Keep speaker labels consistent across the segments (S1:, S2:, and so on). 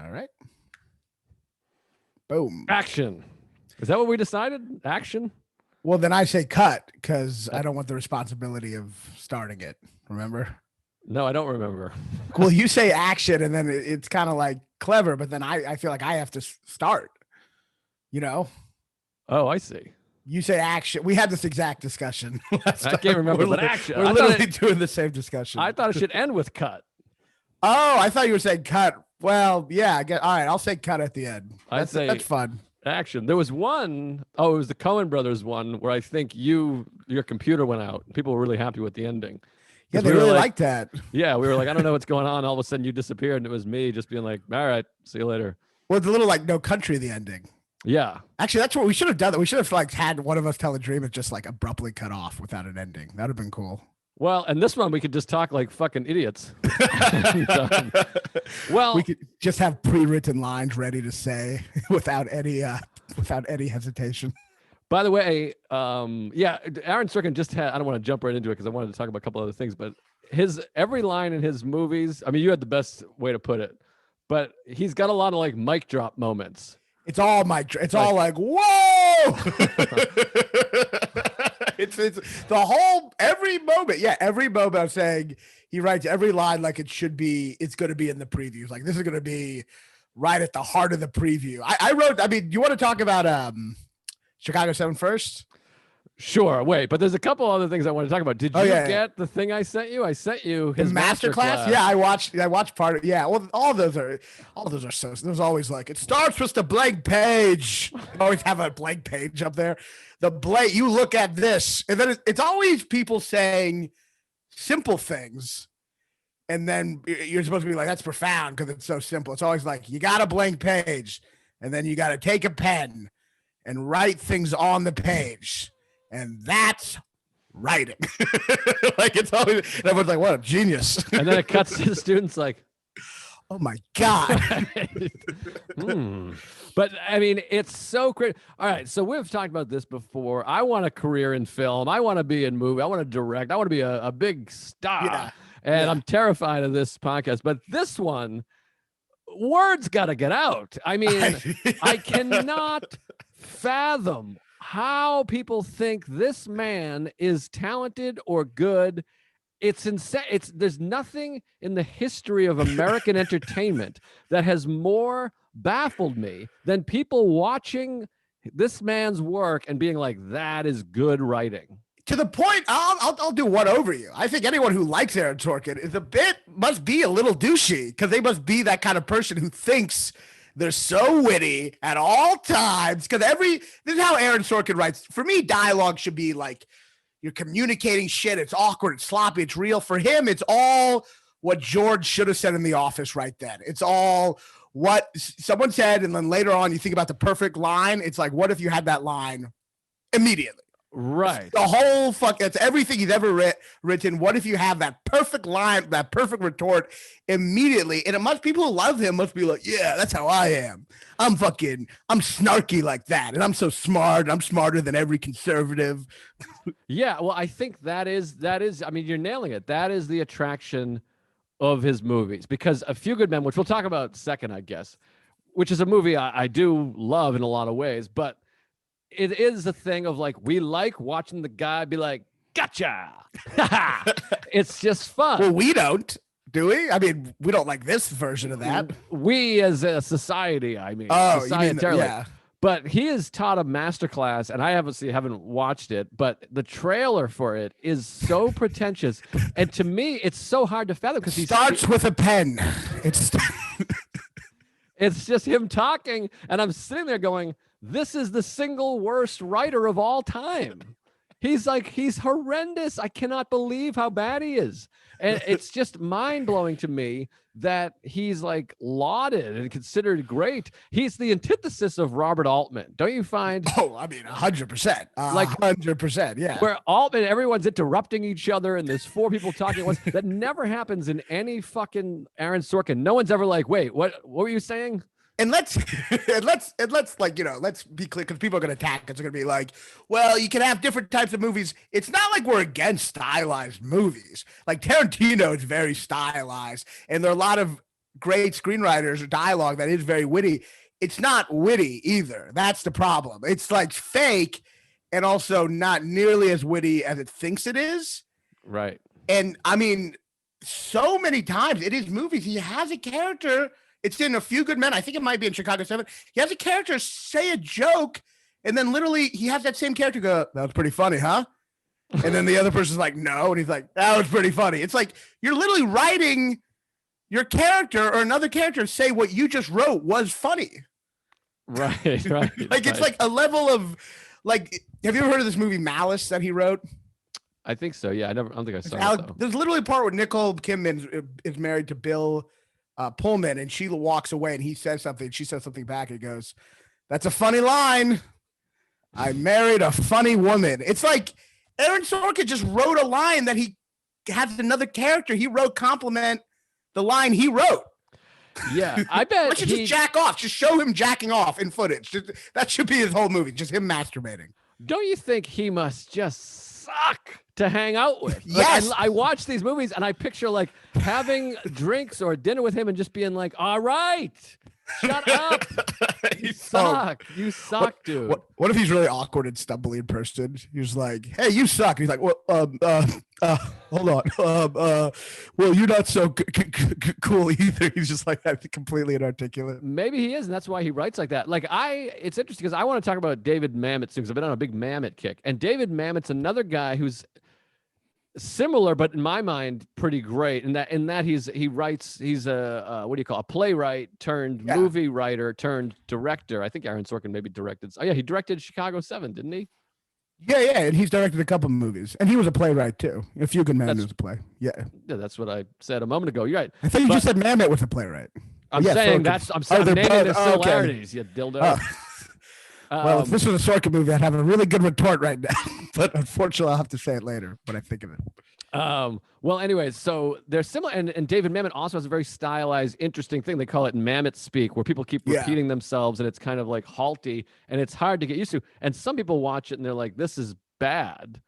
S1: All right. Boom.
S2: Action. Is that what we decided? Action?
S1: Well, then I say cut because I don't want the responsibility of starting it. Remember?
S2: No, I don't remember.
S1: Well, you say action, and then it's kind of like clever, but then I feel like I have to start. You know?
S2: Oh, I see.
S1: You say action. We had this exact discussion.
S2: I can't remember, but action.
S1: We're literally doing the same discussion.
S2: I thought it should end with cut.
S1: Oh, I thought you were saying cut. Well, yeah. All right, I'll say cut at the end. That's fun.
S2: Action. There was one. Oh, it was the Coen Brothers one where I think your computer went out. People were really happy with the ending.
S1: Yeah, they really liked that.
S2: Yeah, we were like, I don't know what's going on. All of a sudden, you disappeared, and it was me just being like, all right, see you later.
S1: Well, it's a little like No Country, the ending.
S2: Yeah.
S1: Actually, that's what we should have done. That we should have like had one of us tell a dream and just like abruptly cut off without an ending. That'd have been cool.
S2: Well, and this one we could just talk like fucking idiots. Well,
S1: we could just have pre-written lines ready to say without any hesitation.
S2: By the way, yeah, Aaron Sorkin just had, I don't want to jump right into it because I wanted to talk about a couple other things, but every line in his movies, I mean, you had the best way to put it, but he's got a lot of like mic drop moments.
S1: It's all all like, whoa! it's the whole, every moment. Yeah, every moment I'm saying he writes every line like it's going to be in the previews. Like this is going to be right at the heart of the preview. I mean, you want to talk about Chicago 7 first?
S2: Sure. Wait, but there's a couple other things I want to talk about. Did you get the thing I sent you? I sent you his masterclass.
S1: Yeah, I watched part of. Yeah, well, all those are so. There's always like it starts with the blank page. You always have a blank page up there. The blank. You look at this, and then it's always people saying simple things, and then you're supposed to be like, that's profound because it's so simple. It's always like you got a blank page, and then you got to take a pen and write things on the page. And that's writing. Like it's always, and everyone's like, what a genius.
S2: And then it cuts to the students like,
S1: oh my God.
S2: But I mean, it's so great. All right. So we've talked about this before. I want a career in film. I want to be in movie. I want to direct. I want to be a big star. Yeah. And I'm terrified of this podcast. But this one, words got to get out. I mean, I cannot fathom how people think this man is talented or good. It's insane. There's nothing in the history of American entertainment that has more baffled me than people watching this man's work and being like, that is good writing.
S1: To the point, I'll do one over you. I think anyone who likes Aaron Sorkin must be a little douchey because they must be that kind of person who thinks they're so witty at all times. Because this is how Aaron Sorkin writes. For me, dialogue should be like you're communicating shit. It's awkward. It's sloppy. It's real. For him, it's all what George should have said in The Office right then. It's all what someone said. And then later on, you think about the perfect line. It's like, what if you had that line immediately?
S2: Right.
S1: The whole that's everything he's ever written. What if you have that perfect line, that perfect retort immediately? And people who love him must be like, yeah, that's how I am. I'm snarky like that. And I'm so smart. I'm smarter than every conservative.
S2: Yeah. Well, I think that is, I mean, you're nailing it. That is the attraction of his movies, because A Few Good Men, which we'll talk about second, I guess, which is a movie I do love in a lot of ways, but it is a thing of like, we like watching the guy be like, gotcha. It's just fun.
S1: Well, we don't, do we? I mean, we don't like this version of that.
S2: We as a society, I mean, societarily. Yeah. But he has taught a masterclass, and I haven't watched it, but the trailer for it is so pretentious. And to me, it's so hard to fathom because he
S1: starts with a pen.
S2: It's just him talking, and I'm sitting there going, this is the single worst writer of all time. He's horrendous. I cannot believe how bad he is. And it's just mind-blowing to me that he's like lauded and considered great. He's the antithesis of Robert Altman. Don't you find?
S1: Oh, I mean, 100%. Like 100%, yeah.
S2: Where Altman, everyone's interrupting each other and there's four people talking at once. That never happens in any fucking Aaron Sorkin. No one's ever like, wait, what were you saying?
S1: And let's like, let's be clear, because people are going to attack us. They're going to be like, well, you can have different types of movies. It's not like we're against stylized movies. Like Tarantino is very stylized, and there are a lot of great screenwriters or dialogue that is very witty, it's not witty either. That's the problem. It's like fake and also not nearly as witty as it thinks it is.
S2: Right.
S1: And I mean, so many times in his movies, he has a character. It's in A Few Good Men. I think it might be in Chicago 7. He has a character say a joke, and then literally he has that same character go, "That was pretty funny, huh?" And then the other person's like, "No," and he's like, "That was pretty funny." It's like you're literally writing your character or another character say what you just wrote was funny.
S2: Right, right.
S1: Like it's like a level of like. Have you ever heard of this movie Malice that he wrote?
S2: I think so. Yeah, I don't think I saw it.
S1: There's literally a part where Nicole Kidman is married to Bill Pullman, and she walks away, and he says something. She says something back. And he goes, "That's a funny line. I married a funny woman." It's like Aaron Sorkin just wrote a line that he has another character he wrote compliment the line he wrote.
S2: Yeah, I bet.
S1: Why should just jack off? Just show him jacking off in footage. That should be his whole movie. Just him masturbating.
S2: Don't you think he must just suck to hang out with?
S1: Yes.
S2: Like, I watch these movies and I picture like having drinks or dinner with him and just being like, "All right, shut up. You suck. You suck, dude."
S1: What if he's really awkward and stumbly in person? He's like, "Hey, you suck." And he's like, "Well, hold on. Well, you're not so cool either." He's just like that, completely inarticulate.
S2: Maybe he is, and that's why he writes like that. Like it's interesting because I want to talk about David Mamet soon because I've been on a big Mamet kick. And David Mamet's another guy who's similar, but in my mind, pretty great. In that he writes, he's a what do you call a playwright turned movie writer turned director. I think Aaron Sorkin maybe directed. Oh yeah, he directed Chicago 7, didn't he?
S1: Yeah, and he's directed a couple of movies, and he was a playwright too. A Few Good Men was a play. Yeah,
S2: that's what I said a moment ago. You're right.
S1: I think you just said Mamet was a playwright.
S2: I'm saying I'm naming the similarities. You dildo.
S1: Well, if this was a Sorkin movie, I'd have a really good retort right now. But unfortunately, I'll have to say it later when I think of it.
S2: Well, anyways, so they're similar. And David Mamet also has a very stylized, interesting thing. They call it Mamet speak, where people keep repeating themselves and it's kind of like halty and it's hard to get used to. And some people watch it and they're like, "This is bad."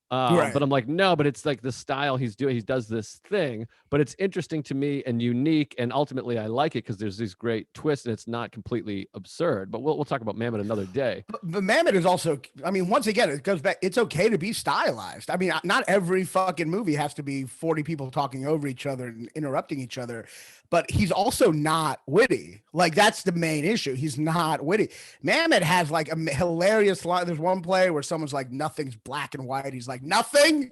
S2: But I'm like, no, but it's like the style he's doing. He does this thing, but it's interesting to me and unique. And ultimately, I like it because there's these great twists and it's not completely absurd. But we'll talk about Mamet another day.
S1: But Mamet is also, I mean, once again, it goes back. It's okay to be stylized. I mean, not every fucking movie has to be 40 people talking over each other and interrupting each other. But he's also not witty. Like, that's the main issue. He's not witty. Mamet has like a hilarious line. There's one play where someone's like, "Nothing's black and white." He's like, "Nothing?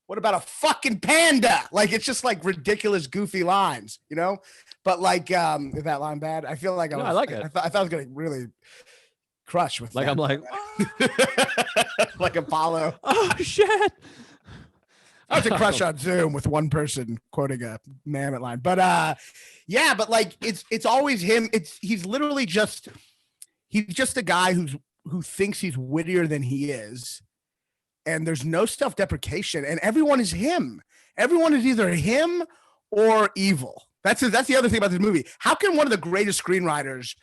S1: What about a fucking panda?" Like, it's just like ridiculous, goofy lines, you know? But like, is that line bad? I feel like
S2: I like it.
S1: I thought I was going to really crush with
S2: like,
S1: that.
S2: I'm like,
S1: like Apollo.
S2: Oh, shit.
S1: I was a crush on Zoom with one person quoting a Mamet line, but yeah, but like it's always him. He's literally just a guy who thinks he's wittier than he is, and there's no self-deprecation, and everyone is him. Everyone is either him or evil. That's the other thing about this movie. How can one of the greatest screenwriters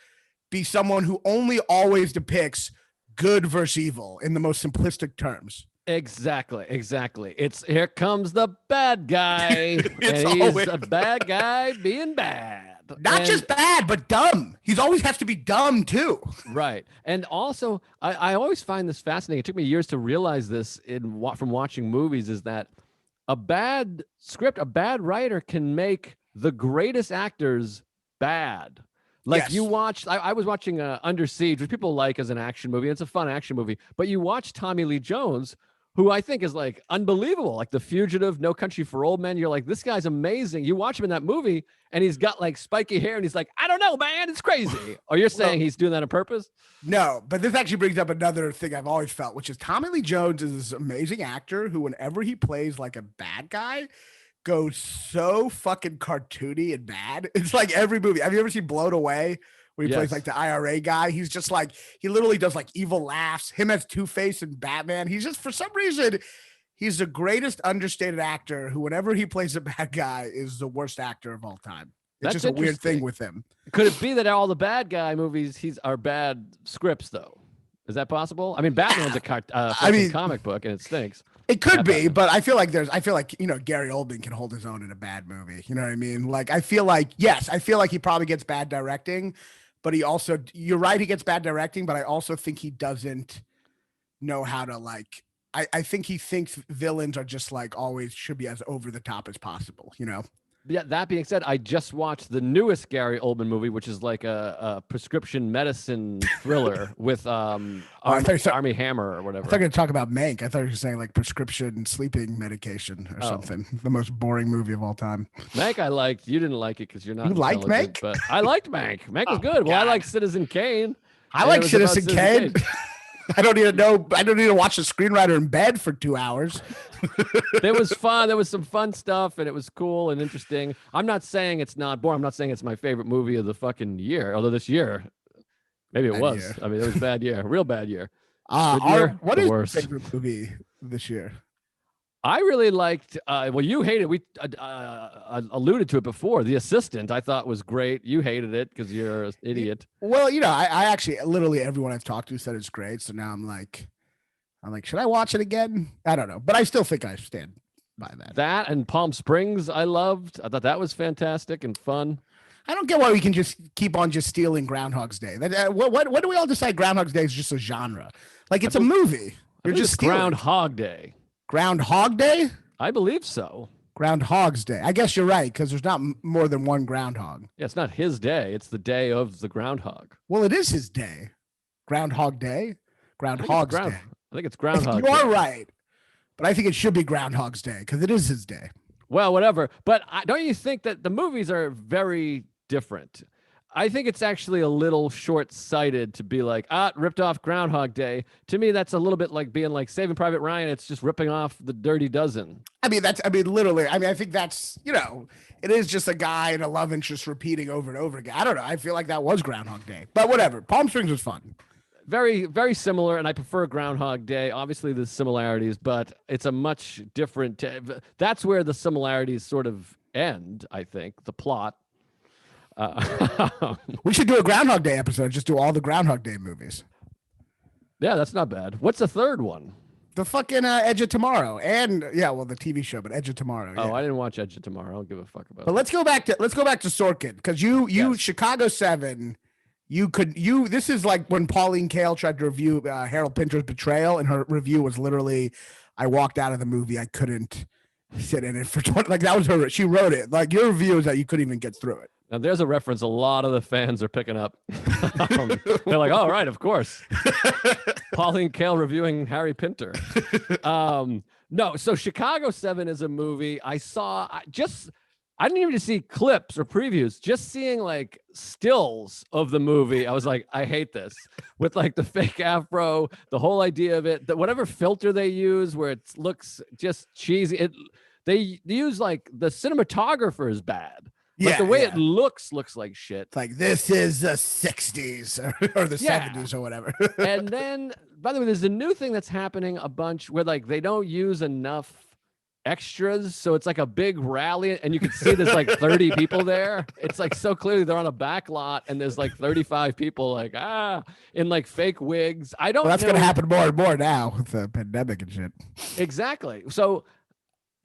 S1: be someone who only always depicts good versus evil in the most simplistic terms?
S2: Exactly. It's here comes the bad guy. And he's a bad guy being bad.
S1: Not just bad, but dumb. He always has to be dumb too.
S2: Right. And also, I always find this fascinating. It took me years to realize this from watching movies, is that a bad script, a bad writer can make the greatest actors bad. Like you watched, I was watching Under Siege, which people like as an action movie. It's a fun action movie. But you watch Tommy Lee Jones, who I think is like unbelievable, like The Fugitive, No Country for Old Men. You're like, this guy's amazing. You watch him in that movie and he's got like spiky hair and he's like, "I don't know, man, it's crazy." Or you're saying he's doing that on purpose?
S1: No, but this actually brings up another thing I've always felt, which is Tommy Lee Jones is this amazing actor who, whenever he plays like a bad guy, goes so fucking cartoony and bad. It's like every movie. Have you ever seen Blown Away? Where he plays like the IRA guy. He's just like, he literally does like evil laughs. Him as Two-Face and Batman. He's just, for some reason, he's the greatest understated actor who, whenever he plays a bad guy, is the worst actor of all time. It's just a weird thing with him.
S2: Could it be that all the bad guy movies are bad scripts though? Is that possible? I mean, Batman's a comic book and it stinks.
S1: It could be, but I feel like Gary Oldman can hold his own in a bad movie. You know what I mean? Like, I feel like he probably gets bad directing, but you're right, he gets bad directing, but I also think he doesn't know how to like. I think he thinks villains are just like always should be as over the top as possible. You know.
S2: Yeah, that being said, I just watched the newest Gary Oldman movie, which is like a prescription medicine thriller with Army Hammer or whatever.
S1: I thought you were going to talk about Mank. I thought you were saying like prescription sleeping medication or something. The most boring movie of all time.
S2: Mank I liked. You didn't like it because you're not.
S1: You liked Mank?
S2: But I liked Mank. Mank was good. Well, I like Citizen Kane.
S1: I like Citizen Kane. I don't need to know. I don't need to watch the screenwriter in bed for 2 hours.
S2: It was fun. There was some fun stuff, and it was cool and interesting. I'm not saying it's not boring. I'm not saying it's my favorite movie of the fucking year. Although this year, maybe it was. I mean, it was a bad year, real bad year.
S1: What is your favorite movie this year?
S2: I really liked. Well, you hated. We alluded to it before. The Assistant, I thought was great. You hated it because you're an idiot.
S1: Well, I actually literally everyone I've talked to said it's great. So now I'm like, should I watch it again? I don't know, but I still think I stand by that.
S2: That and Palm Springs, I loved. I thought that was fantastic and fun.
S1: I don't get why we can just keep on just stealing Groundhog's Day. What do we all decide Groundhog's Day is just a genre? Like it's a movie. You're just stealing.
S2: Groundhog Day.
S1: Groundhog Day?
S2: I believe so.
S1: Groundhog's Day. I guess you're right because there's not more than one groundhog.
S2: Yeah, it's not his day. It's the day of the groundhog.
S1: Well, it is his day. Groundhog Day. Groundhog's Day.
S2: I think it's Groundhog.
S1: You are right, but I think it should be Groundhog's Day because it is his day.
S2: Well, whatever. But don't you think that the movies are very different? I think it's actually a little short-sighted to be like, ripped off Groundhog Day. To me, that's a little bit like being like Saving Private Ryan. It's just ripping off the Dirty Dozen.
S1: Literally. I think that's, it is just a guy and a love interest repeating over and over again. I don't know. I feel like that was Groundhog Day, but whatever. Palm Springs was fun.
S2: Very, very similar, and I prefer Groundhog Day. Obviously, there's similarities, but it's a much different. That's where the similarities sort of end. I think the plot.
S1: We should do a Groundhog Day episode. Just do all the Groundhog Day movies.
S2: Yeah, that's not bad. What's the third one?
S1: The fucking Edge of Tomorrow, and the TV show, but Edge of Tomorrow.
S2: Oh, I didn't watch Edge of Tomorrow. I don't give a fuck about.
S1: But let's go back to Sorkin because yes. Chicago 7. This is like when Pauline Kael tried to review Harold Pinter's Betrayal, and her review was literally, I walked out of the movie. I couldn't sit in it for 20. Like that was her. She wrote it. Like your review is that you couldn't even get through it.
S2: Now there's a reference a lot of the fans are picking up. They're like, "Oh, right, of course." Pauline Kael reviewing Harry Pinter. No, so Chicago 7 is a movie I saw. I didn't even see clips or previews. Just seeing like stills of the movie, I was like, I hate this. With like the fake afro, the whole idea of it, that whatever filter they use, where it looks just cheesy. They use like the cinematographer is bad. Like the way it looks like shit.
S1: It's like this is the 60s or the 70s or whatever.
S2: And then, by the way, there's a new thing that's happening a bunch where like they don't use enough extras, so it's like a big rally, and you can see there's like 30 people there. It's like so clearly they're on a back lot, and there's like 35 people like in like fake wigs. I don't. Well,
S1: that's gonna happen more and more now with the pandemic and shit.
S2: Exactly. So.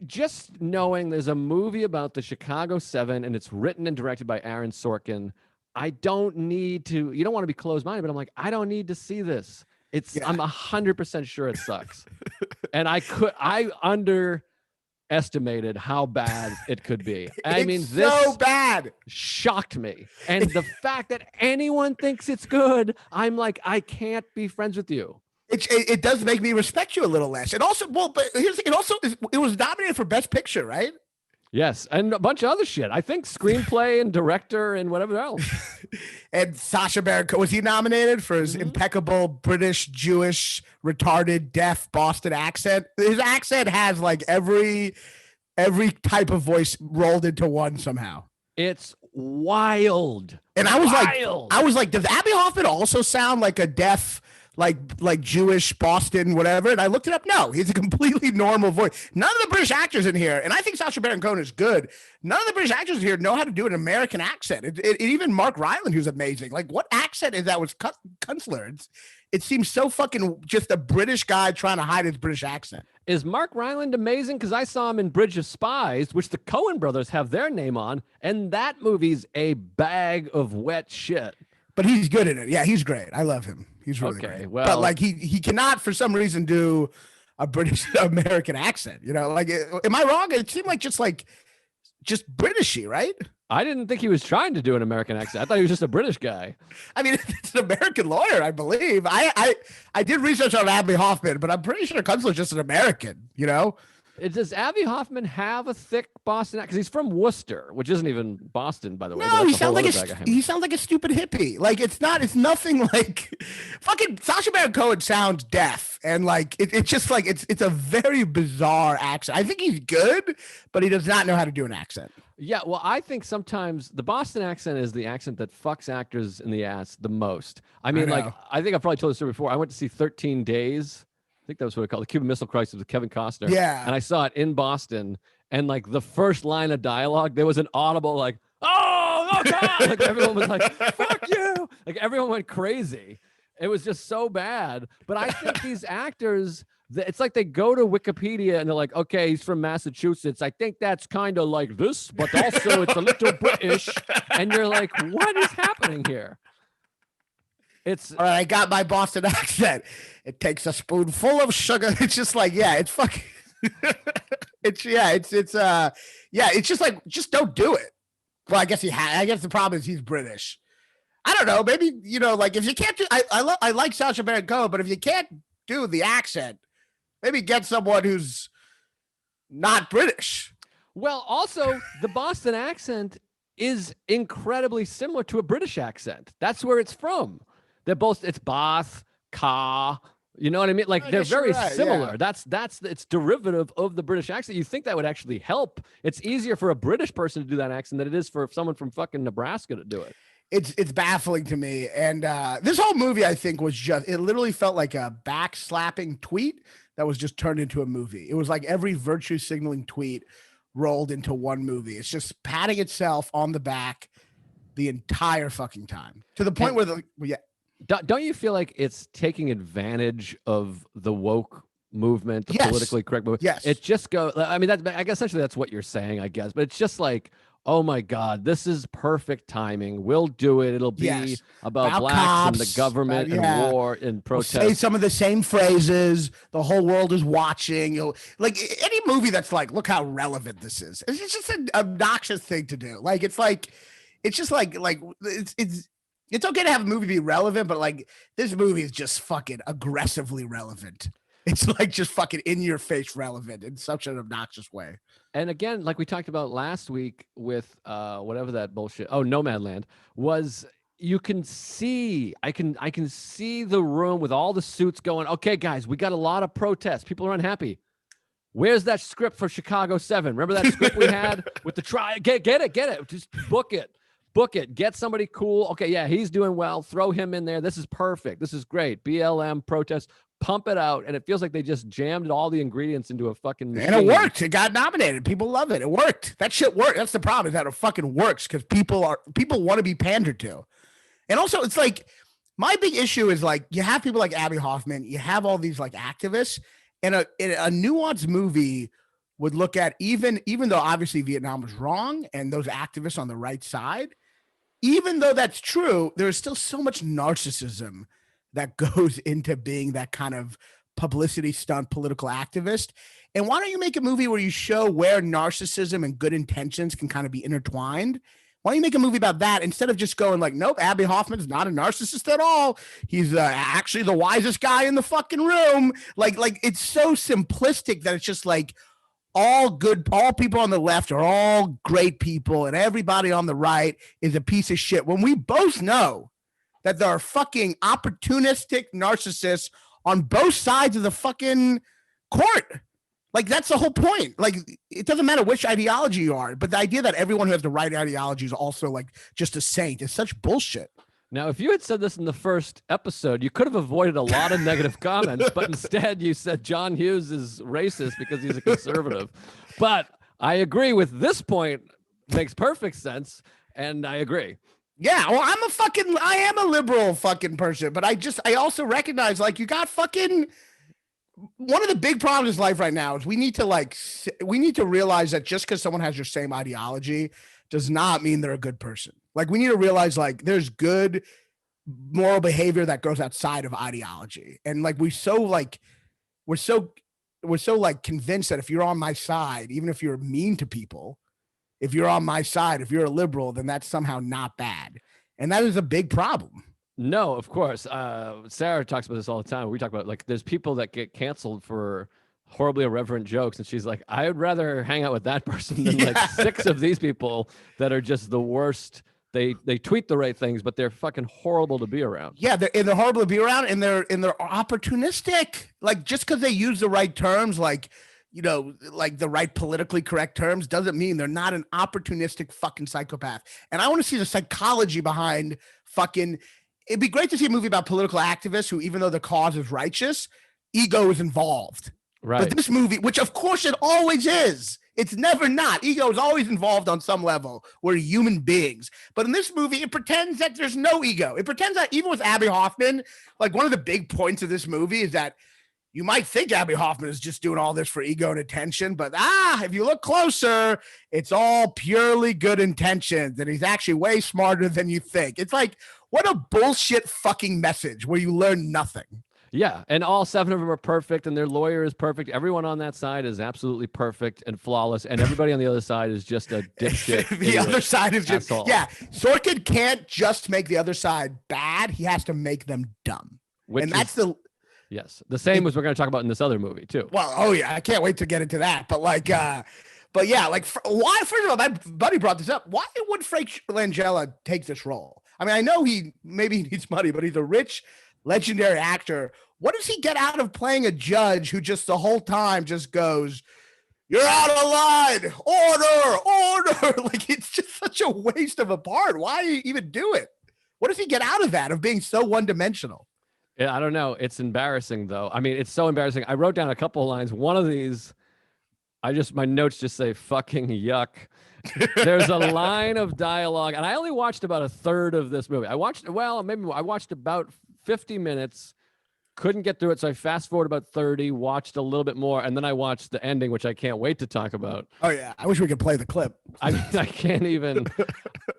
S2: Just knowing there's a movie about the Chicago 7 and it's written and directed by Aaron Sorkin, I don't need to. You don't want to be closed-minded, but I'm like, I don't need to see this. I'm 100% sure it sucks, and I underestimated how bad it could be. I mean, this
S1: so bad
S2: shocked me, and the fact that anyone thinks it's good, I'm like, I can't be friends with you.
S1: It does make me respect you a little less. It also, but here's the thing, it was nominated for Best Picture, right?
S2: Yes, and a bunch of other shit. I think screenplay and director and whatever else.
S1: And Sacha Baron Cohen, was he nominated for his impeccable British, Jewish, retarded, deaf Boston accent? His accent has like every type of voice rolled into one somehow.
S2: It's wild.
S1: And I was like, does Abby Hoffman also sound like a deaf? like Jewish Boston, whatever. And I looked it up. No, he's a completely normal voice. None of the British actors in here, and I think Sacha Baron Cohen is good. None of the British actors in here know how to do an American accent. Even Mark Rylance, who's amazing. Like, what accent is that? Was Kunstler? It seems so fucking just a British guy trying to hide his British accent.
S2: Is Mark Rylance amazing? Because I saw him in Bridge of Spies, which the Coen brothers have their name on, and that movie's a bag of wet shit.
S1: But he's good in it. Yeah, he's great. I love him. He's really great.
S2: Well,
S1: but like he cannot for some reason do a British American accent. You know, like am I wrong? It seemed like just Britishy, right?
S2: I didn't think he was trying to do an American accent. I thought he was just a British guy.
S1: I mean, it's an American lawyer, I believe. I did research on Abbie Hoffman, but I'm pretty sure Kunstler's just an American, you know?
S2: Does Abbie Hoffman have a thick Boston accent? Because he's from Worcester, which isn't even Boston, by the way.
S1: No, he sounds like a stupid hippie. Like it's nothing like fucking Sacha Baron Cohen sounds deaf. And like it's just like it's a very bizarre accent. I think he's good, but he does not know how to do an accent.
S2: Yeah, well, I think sometimes the Boston accent is the accent that fucks actors in the ass the most. I mean, I think I've probably told this story before. I went to see 13 Days. I think that was what it called, the Cuban Missile Crisis with Kevin Costner.
S1: Yeah.
S2: And I saw it in Boston, and like the first line of dialogue, there was an audible like, oh God! Like everyone was like, fuck you! Like everyone went crazy. It was just so bad. But I think these actors, it's like they go to Wikipedia and they're like, okay, he's from Massachusetts. I think that's kind of like this, but also it's a little British. And you're like, what is happening here? It's
S1: all right. I got my Boston accent. It takes a spoonful of sugar. It's just like, yeah, it's fucking. It's just like, just don't do it. Well, I guess I guess the problem is he's British. I don't know. Maybe like if you can't do, I like Sacha Baron Cohen, but if you can't do the accent, maybe get someone who's not British.
S2: Well, also the Boston accent is incredibly similar to a British accent. That's where it's from. They're both, it's Bath, Ka, you know what I mean? Like they're very similar. Yeah. It's derivative of the British accent. You think that would actually help. It's easier for a British person to do that accent than it is for someone from fucking Nebraska to do it.
S1: It's baffling to me. And this whole movie, I think, was it literally felt like a backslapping tweet that was just turned into a movie. It was like every virtue signaling tweet rolled into one movie. It's just patting itself on the back the entire fucking time to the point where
S2: Don't you feel like it's taking advantage of the woke movement, the politically correct movement?
S1: Yes.
S2: It just goes, I mean, I guess essentially that's what you're saying, I guess, but it's just like, oh my God, this is perfect timing. We'll do it. It'll be about blacks cops, and the government and war and protest.
S1: We'll say some of the same phrases. The whole world is watching. Like any movie that's like, look how relevant this is. It's just an obnoxious thing to do. Like, it's okay to have a movie be relevant, but like this movie is just fucking aggressively relevant. It's like just fucking in your face relevant in such an obnoxious way.
S2: And again, like we talked about last week with whatever that bullshit, Nomadland, was you can see, I can see the room with all the suits going, okay, guys, we got a lot of protests. People are unhappy. Where's that script for Chicago 7? Remember that script we had with the try? Get it. Just book it. Get somebody cool. Okay, yeah, he's doing well. Throw him in there. This is perfect. This is great. BLM protest. Pump it out, and it feels like they just jammed all the ingredients into a fucking machine.
S1: And it worked. It got nominated. People love it. It worked. That shit worked. That's the problem, is that it fucking works because people want to be pandered to. And also, it's like my big issue is like you have people like Abbie Hoffman, you have all these like activists, and a nuanced movie would look at even though obviously Vietnam was wrong and those activists on the right side, even though that's true, there's still so much narcissism that goes into being that kind of publicity stunt political activist. And why don't you make a movie where you show where narcissism and good intentions can kind of be intertwined? Why don't you make a movie about that instead of just going like, nope, Abbie Hoffman's not a narcissist at all. He's actually the wisest guy in the fucking room. Like it's so simplistic that it's just like all people on the left are all great people and everybody on the right is a piece of shit. When we both know that there are fucking opportunistic narcissists on both sides of the fucking court. Like, that's the whole point. Like, it doesn't matter which ideology you are, but the idea that everyone who has the right ideology is also like just a saint is such bullshit.
S2: Now, if you had said this in the first episode, you could have avoided a lot of negative comments, but instead you said John Hughes is racist because he's a conservative. But I agree with this point, makes perfect sense, and I agree.
S1: Yeah, well, I am a liberal fucking person, but I also recognize, like, you got fucking, one of the big problems in life right now is we need to realize that just because someone has your same ideology does not mean they're a good person. Like, we need to realize, like, there's good moral behavior that goes outside of ideology. And like, we're so like convinced that if you're on my side, even if you're mean to people, if you're on my side, if you're a liberal, then that's somehow not bad. And that is a big problem.
S2: No, of course. Sarah talks about this all the time. We talk about, like, there's people that get canceled for horribly irreverent jokes, and she's like, I would rather hang out with that person than like 6 of these people that are just the worst. They tweet the right things, but they're fucking horrible to be around.
S1: Yeah, they're horrible to be around, and they're opportunistic. Like, just because they use the right terms, like, you know, like the right politically correct terms, doesn't mean they're not an opportunistic fucking psychopath. And I want to see the psychology behind fucking. It'd be great to see a movie about political activists who, even though the cause is righteous, ego is involved.
S2: Right.
S1: But this movie, which of course it always is, it's never not. Ego is always involved on some level. We're human beings. But in this movie, it pretends that there's no ego. It pretends that even with Abby Hoffman, like, one of the big points of this movie is that you might think Abby Hoffman is just doing all this for ego and attention, but if you look closer, it's all purely good intentions, and he's actually way smarter than you think. It's like, what a bullshit fucking message where you learn nothing.
S2: Yeah, and all 7 of them are perfect, and their lawyer is perfect. Everyone on that side is absolutely perfect and flawless, and everybody on the other side is just a dipshit.
S1: The other side is just
S2: asshole.
S1: Yeah. Sorkin can't just make the other side bad; he has to make them dumb.
S2: Yes, the same as we're going to talk about in this other movie too.
S1: Well, oh yeah, I can't wait to get into that. But like, but yeah, like, why? First of all, my buddy brought this up. Why would Frank Langella take this role? I mean, I know maybe he needs money, but he's a rich, legendary actor. What does he get out of playing a judge who just the whole time just goes, "You're out of line, order"? Like, it's just such a waste of a part. Why even do it? What does he get out of that, of being so one-dimensional?
S2: Yeah, I don't know. It's embarrassing, though. I mean, it's so embarrassing. I wrote down a couple of lines. One of these, my notes just say fucking yuck. There's a line of dialogue, and I only watched about a third of this movie. I watched about 50 minutes, couldn't get through it, so I fast forward about 30, watched a little bit more, and then I watched the ending, which I can't wait to talk about.
S1: Oh yeah, I wish we could play the clip.
S2: I can't even.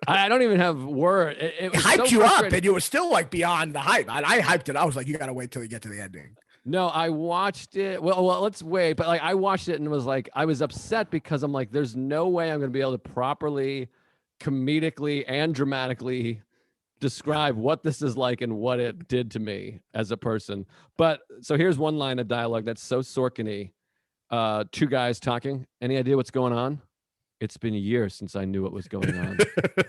S2: I don't even have word. It
S1: hyped you up, and you were still like beyond the hype. I hyped it. I was like, you gotta wait till you get to the ending.
S2: No, I watched it. Well, let's wait. But like, I watched it and was like, I was upset because I'm like, there's no way I'm going to be able to properly, comedically and dramatically describe what this is like and what it did to me as a person. But so here's one line of dialogue that's so Sorkin-y. 2 guys talking. Any idea what's going on? It's been years since I knew what was going on.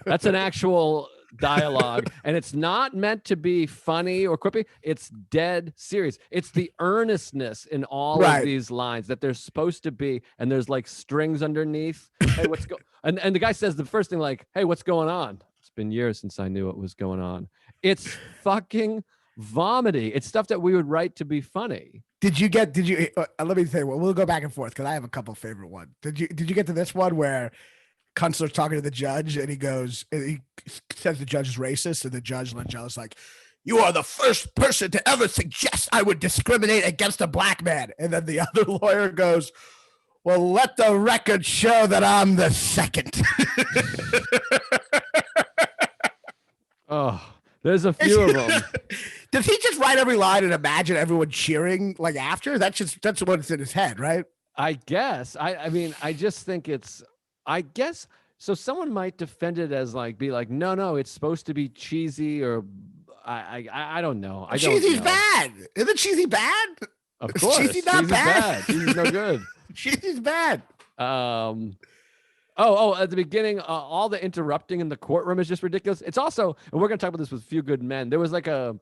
S2: That's an actual dialogue, and it's not meant to be funny or quippy. It's dead serious. It's the earnestness in all of these lines that they're supposed to be, and there's like strings underneath. Hey, and the guy says the first thing, like, "Hey, what's going on?" It's been years since I knew what was going on. It's fucking vomity. It's stuff that we would write to be funny.
S1: Did you let me say, we'll go back and forth because I have a couple favorite ones. Did you get to this one where Kunstler's talking to the judge and he says the judge is racist, and the judge Langella's like, "You are the first person to ever suggest I would discriminate against a black man." And then the other lawyer goes, "Well, let the record show that I'm the second."
S2: Oh, there's a few of them.
S1: Does he just write every line and imagine everyone cheering like after? That's what's in his head, right?
S2: I guess. I mean, I just think I guess so. Someone might defend it as like, be like, no, it's supposed to be cheesy, or I don't know.
S1: Cheesy's bad. Isn't cheesy bad?
S2: Of course,
S1: cheesy not bad.
S2: Cheesy's no good.
S1: Cheesy's bad.
S2: At the beginning, all the interrupting in the courtroom is just ridiculous. It's also, and we're gonna talk about this with Few Good Men. There was like a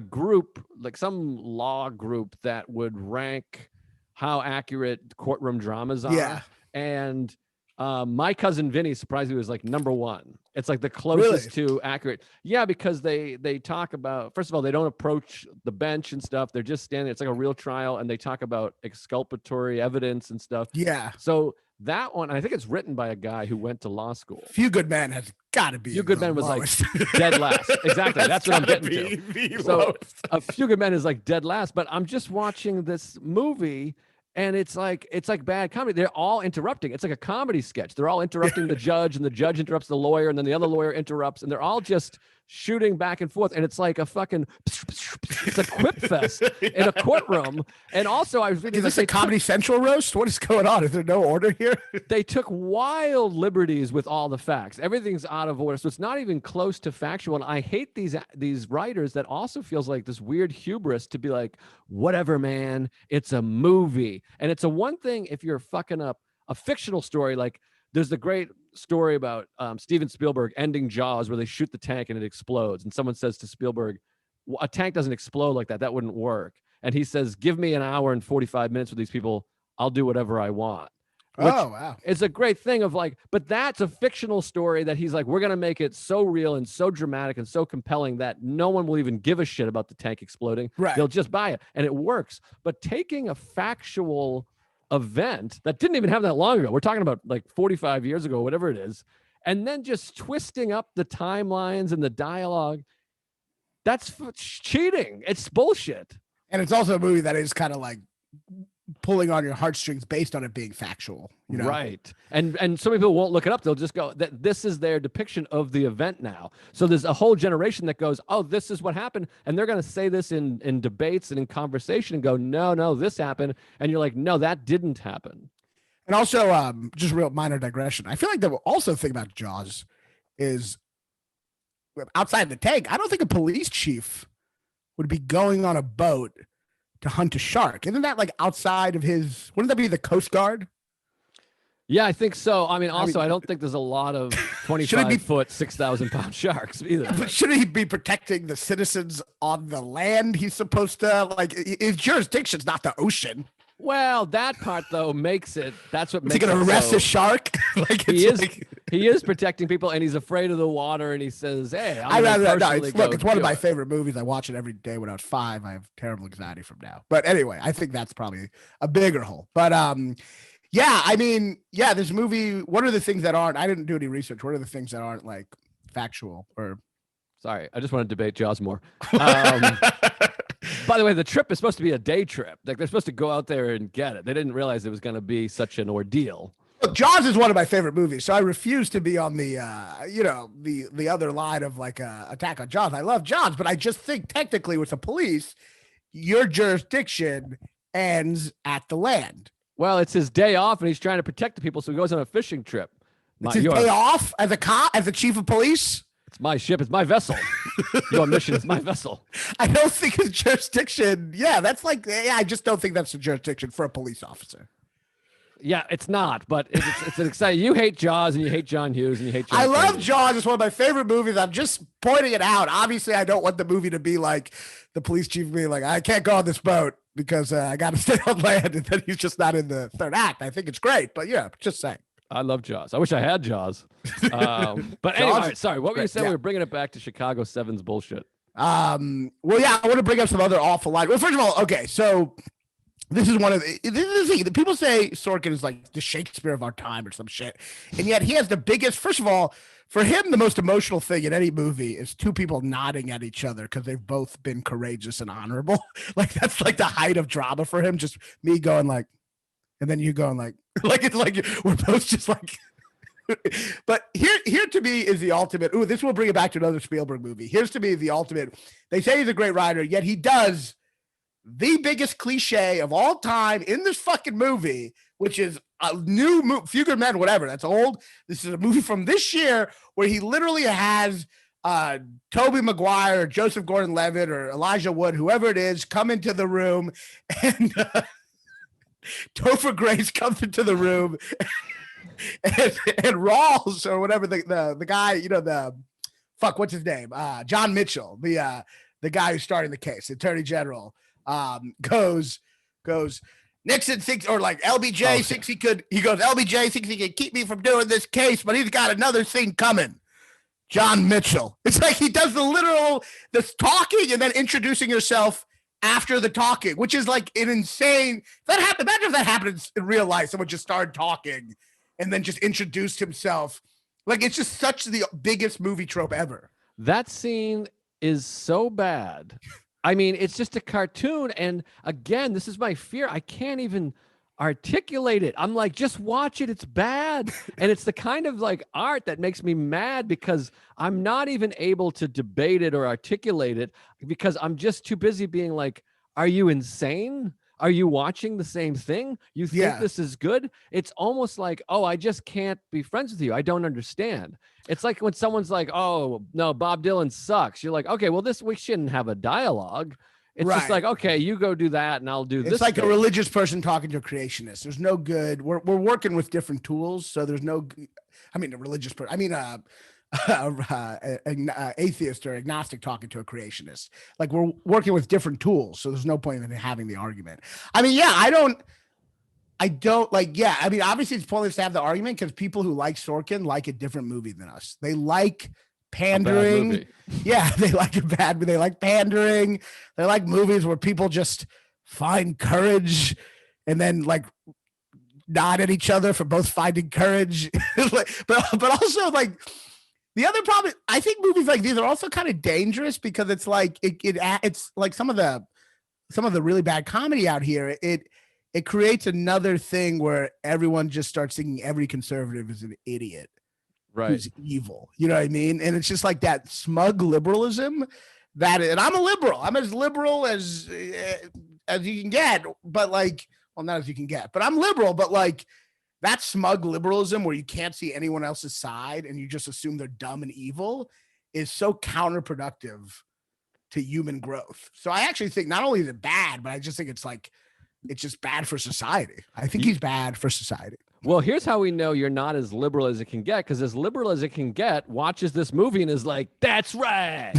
S2: group, like some law group, that would rank how accurate courtroom dramas are.
S1: Yeah.
S2: And My Cousin Vinny surprisingly was like number one. It's like the closest to accurate. Yeah, because they talk about, first of all, they don't approach the bench and stuff. They're just standing. It's like a real trial, and they talk about exculpatory evidence and stuff.
S1: Yeah.
S2: So that one, I think it's written by a guy who went to law school.
S1: Few Good Men has got to be.
S2: Few Good Men was like dead last. Exactly. That's what I'm getting to. So A Few Good Men is like dead last. But I'm just watching this movie. And it's like bad comedy. They're all interrupting. It's like a comedy sketch. They're all interrupting the judge, and the judge interrupts the lawyer, and then the other lawyer interrupts, and they're all just shooting back and forth. And it's like a fucking, it's a quip fest in a courtroom. And also, I was reading,
S1: is this a Comedy Central roast? What is going on? Is there no order here?
S2: They took wild liberties with all the facts. Everything's out of order, so it's not even close to factual. And I hate these writers that also feels like this weird hubris to be like, whatever, man, it's a movie. And it's a one thing if you're fucking up a fictional story. Like there's the great story about Steven Spielberg ending Jaws, where they shoot the tank and it explodes. And someone says to Spielberg, a tank doesn't explode like that. That wouldn't work. And he says, give me an hour and 45 minutes with these people. I'll do whatever I want.
S1: Oh, wow.
S2: It's a great thing of like, but that's a fictional story that he's like, we're going to make it so real and so dramatic and so compelling that no one will even give a shit about the tank exploding.
S1: Right.
S2: They'll just buy it. And it works. But taking a factual event that didn't even happen that long ago, we're talking about like 45 years ago, whatever it is, and then just twisting up the timelines and the dialogue, that's cheating. It's bullshit.
S1: And it's also a movie that is kind of like pulling on your heartstrings based on it being factual, you know?
S2: Right. And so many people won't look it up. They'll just go, that this is their depiction of the event now. So there's a whole generation that goes, oh, this is what happened. And they're going to say this in debates and in conversation and go, no, this happened. And you're like, no, that didn't happen.
S1: And also, just real minor digression. I feel like the also thing about Jaws is outside the tank, I don't think a police chief would be going on a boat to hunt a shark. Isn't that like outside of his, wouldn't that be the Coast Guard?
S2: Yeah, I think so. I mean, I don't think there's a lot of 25-foot, 6,000-pound sharks either.
S1: But shouldn't he be protecting the citizens on the land? He's supposed to, like, his jurisdiction's not the ocean.
S2: Well, that part though makes it. That's what makes it.
S1: Is he gonna arrest a shark?
S2: Like he is. Like... he is protecting people, and he's afraid of the water. And he says, "Hey,
S1: it's one of my favorite movies. I watch it every day when I was 5. I have terrible anxiety from now. But anyway, I think that's probably a bigger hole. But yeah, I mean, yeah, this movie. What are the things that aren't? I didn't do any research. What are the things that aren't like factual or?
S2: Sorry, I just want to debate Jaws more. By the way, the trip is supposed to be a day trip. Like they're supposed to go out there and get it. They didn't realize it was going to be such an ordeal.
S1: Look, Jaws is one of my favorite movies, so I refuse to be on the the other line of like attack on Jaws. I love Jaws, but I just think technically with the police, your jurisdiction ends at the land.
S2: Well, it's his day off, and he's trying to protect the people, so he goes on a fishing trip.
S1: It's his day off as a cop, as the chief of police.
S2: It's my ship. It's my vessel. Your mission is my vessel.
S1: I don't think his jurisdiction. Yeah, that's like. Yeah, I just don't think that's the jurisdiction for a police officer.
S2: Yeah, it's not. But it's an exciting. You hate Jaws and you hate John Hughes and you hate. John
S1: I love Jaws. It's one of my favorite movies. I'm just pointing it out. Obviously, I don't want the movie to be like the police chief being like, I can't go on this boat because I got to stay on land, and then he's just not in the third act. I think it's great, but yeah, just saying.
S2: I love Jaws. I wish I had Jaws. But anyway, sorry. What were you saying? Yeah. We were bringing it back to Chicago 7's bullshit.
S1: Well, yeah, I want to bring up some other awful lines. Well, first of all, okay, so this is one of the people say Sorkin is like the Shakespeare of our time or some shit. And yet he has the biggest, first of all, for him, the most emotional thing in any movie is two people nodding at each other because they've both been courageous and honorable. Like that's like the height of drama for him. Just me going like, and then you going like it's like we're both just like. But here to me is the ultimate. Ooh, this will bring it back to another Spielberg movie. Here's to me the ultimate. They say he's a great writer, yet he does the biggest cliche of all time in this fucking movie, which is a new movie, Few Good Men, whatever. That's old. This is a movie from this year where he literally has Tobey Maguire, Joseph Gordon-Levitt, or Elijah Wood, whoever it is, come into the room and. Topher Grace comes into the room and Rawls or whatever the guy, you know, what's his name? John Mitchell, the guy who's starting the case, the Attorney General, goes, Nixon thinks, or like LBJ thinks he goes, LBJ thinks he can keep me from doing this case, but he's got another thing coming. John Mitchell. It's like he does the talking and then introducing yourself after the talking, which is like an insane. Imagine if that happened in real life. Someone just started talking and then just introduced himself. Like, it's just such the biggest movie trope ever.
S2: That scene is so bad. I mean, it's just a cartoon. And again, this is my fear. I can't even articulate it. I'm like, just watch it. It's bad. And it's the kind of like art that makes me mad because I'm not even able to debate it or articulate it because I'm just too busy being like, are you insane? Are you watching the same thing? You think this is good? It's almost like, oh, I just can't be friends with you. I don't understand. It's like when someone's like, oh, no, Bob Dylan sucks. You're like, okay, well, we shouldn't have a dialogue. It's just like, okay, you go do that and I'll do this.
S1: It's like a religious person talking to a creationist. There's no good. We're working with different tools. So there's no, I mean, a religious person, I mean, atheist or agnostic talking to a creationist. Like, we're working with different tools. So there's no point in having the argument. I mean, yeah, I don't like, yeah. I mean, obviously it's pointless to have the argument because people who like Sorkin like a different movie than us. They like pandering. Yeah, they like a bad movie. They like pandering. They like movies where people just find courage and then like nod at each other for both finding courage. but also like the other problem, I think movies like these are also kind of dangerous because it's like it's like some of the really bad comedy out here. It creates another thing where everyone just starts thinking every conservative is an idiot.
S2: Right.
S1: Who's evil. You know what I mean? And it's just like that smug liberalism and I'm a liberal. I'm as liberal as you can get, but like, well, not as you can get, but I'm liberal, but like that smug liberalism where you can't see anyone else's side and you just assume they're dumb and evil is so counterproductive to human growth. So I actually think not only is it bad, but I just think it's just bad for society. I think he's bad for society.
S2: Well, here's how we know you're not as liberal as it can get, because as liberal as it can get watches this movie and is like, that's right.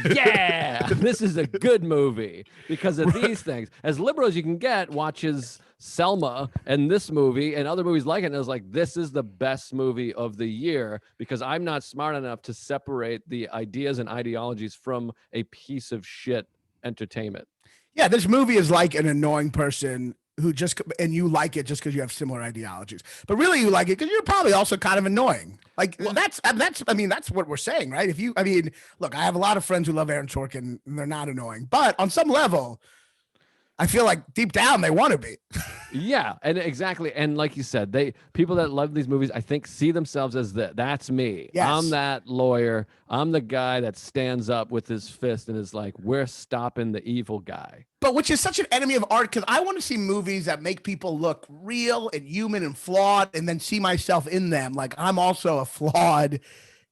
S2: Yeah, this is a good movie because of these things. As liberal as you can get watches Selma and this movie and other movies like it and is like, this is the best movie of the year because I'm not smart enough to separate the ideas and ideologies from a piece of shit entertainment.
S1: Yeah, this movie is like an annoying person who and you like it just because you have similar ideologies, but really you like it because you're probably also kind of annoying. Like that's what we're saying, right? Look, I have a lot of friends who love Aaron Sorkin and they're not annoying, but on some level, I feel like deep down they want to be.
S2: Yeah, and exactly. And like you said, people that love these movies, I think, see themselves as that's me. Yes. I'm that lawyer. I'm the guy that stands up with his fist and is like, we're stopping the evil guy.
S1: But which is such an enemy of art because I want to see movies that make people look real and human and flawed and then see myself in them. Like, I'm also a flawed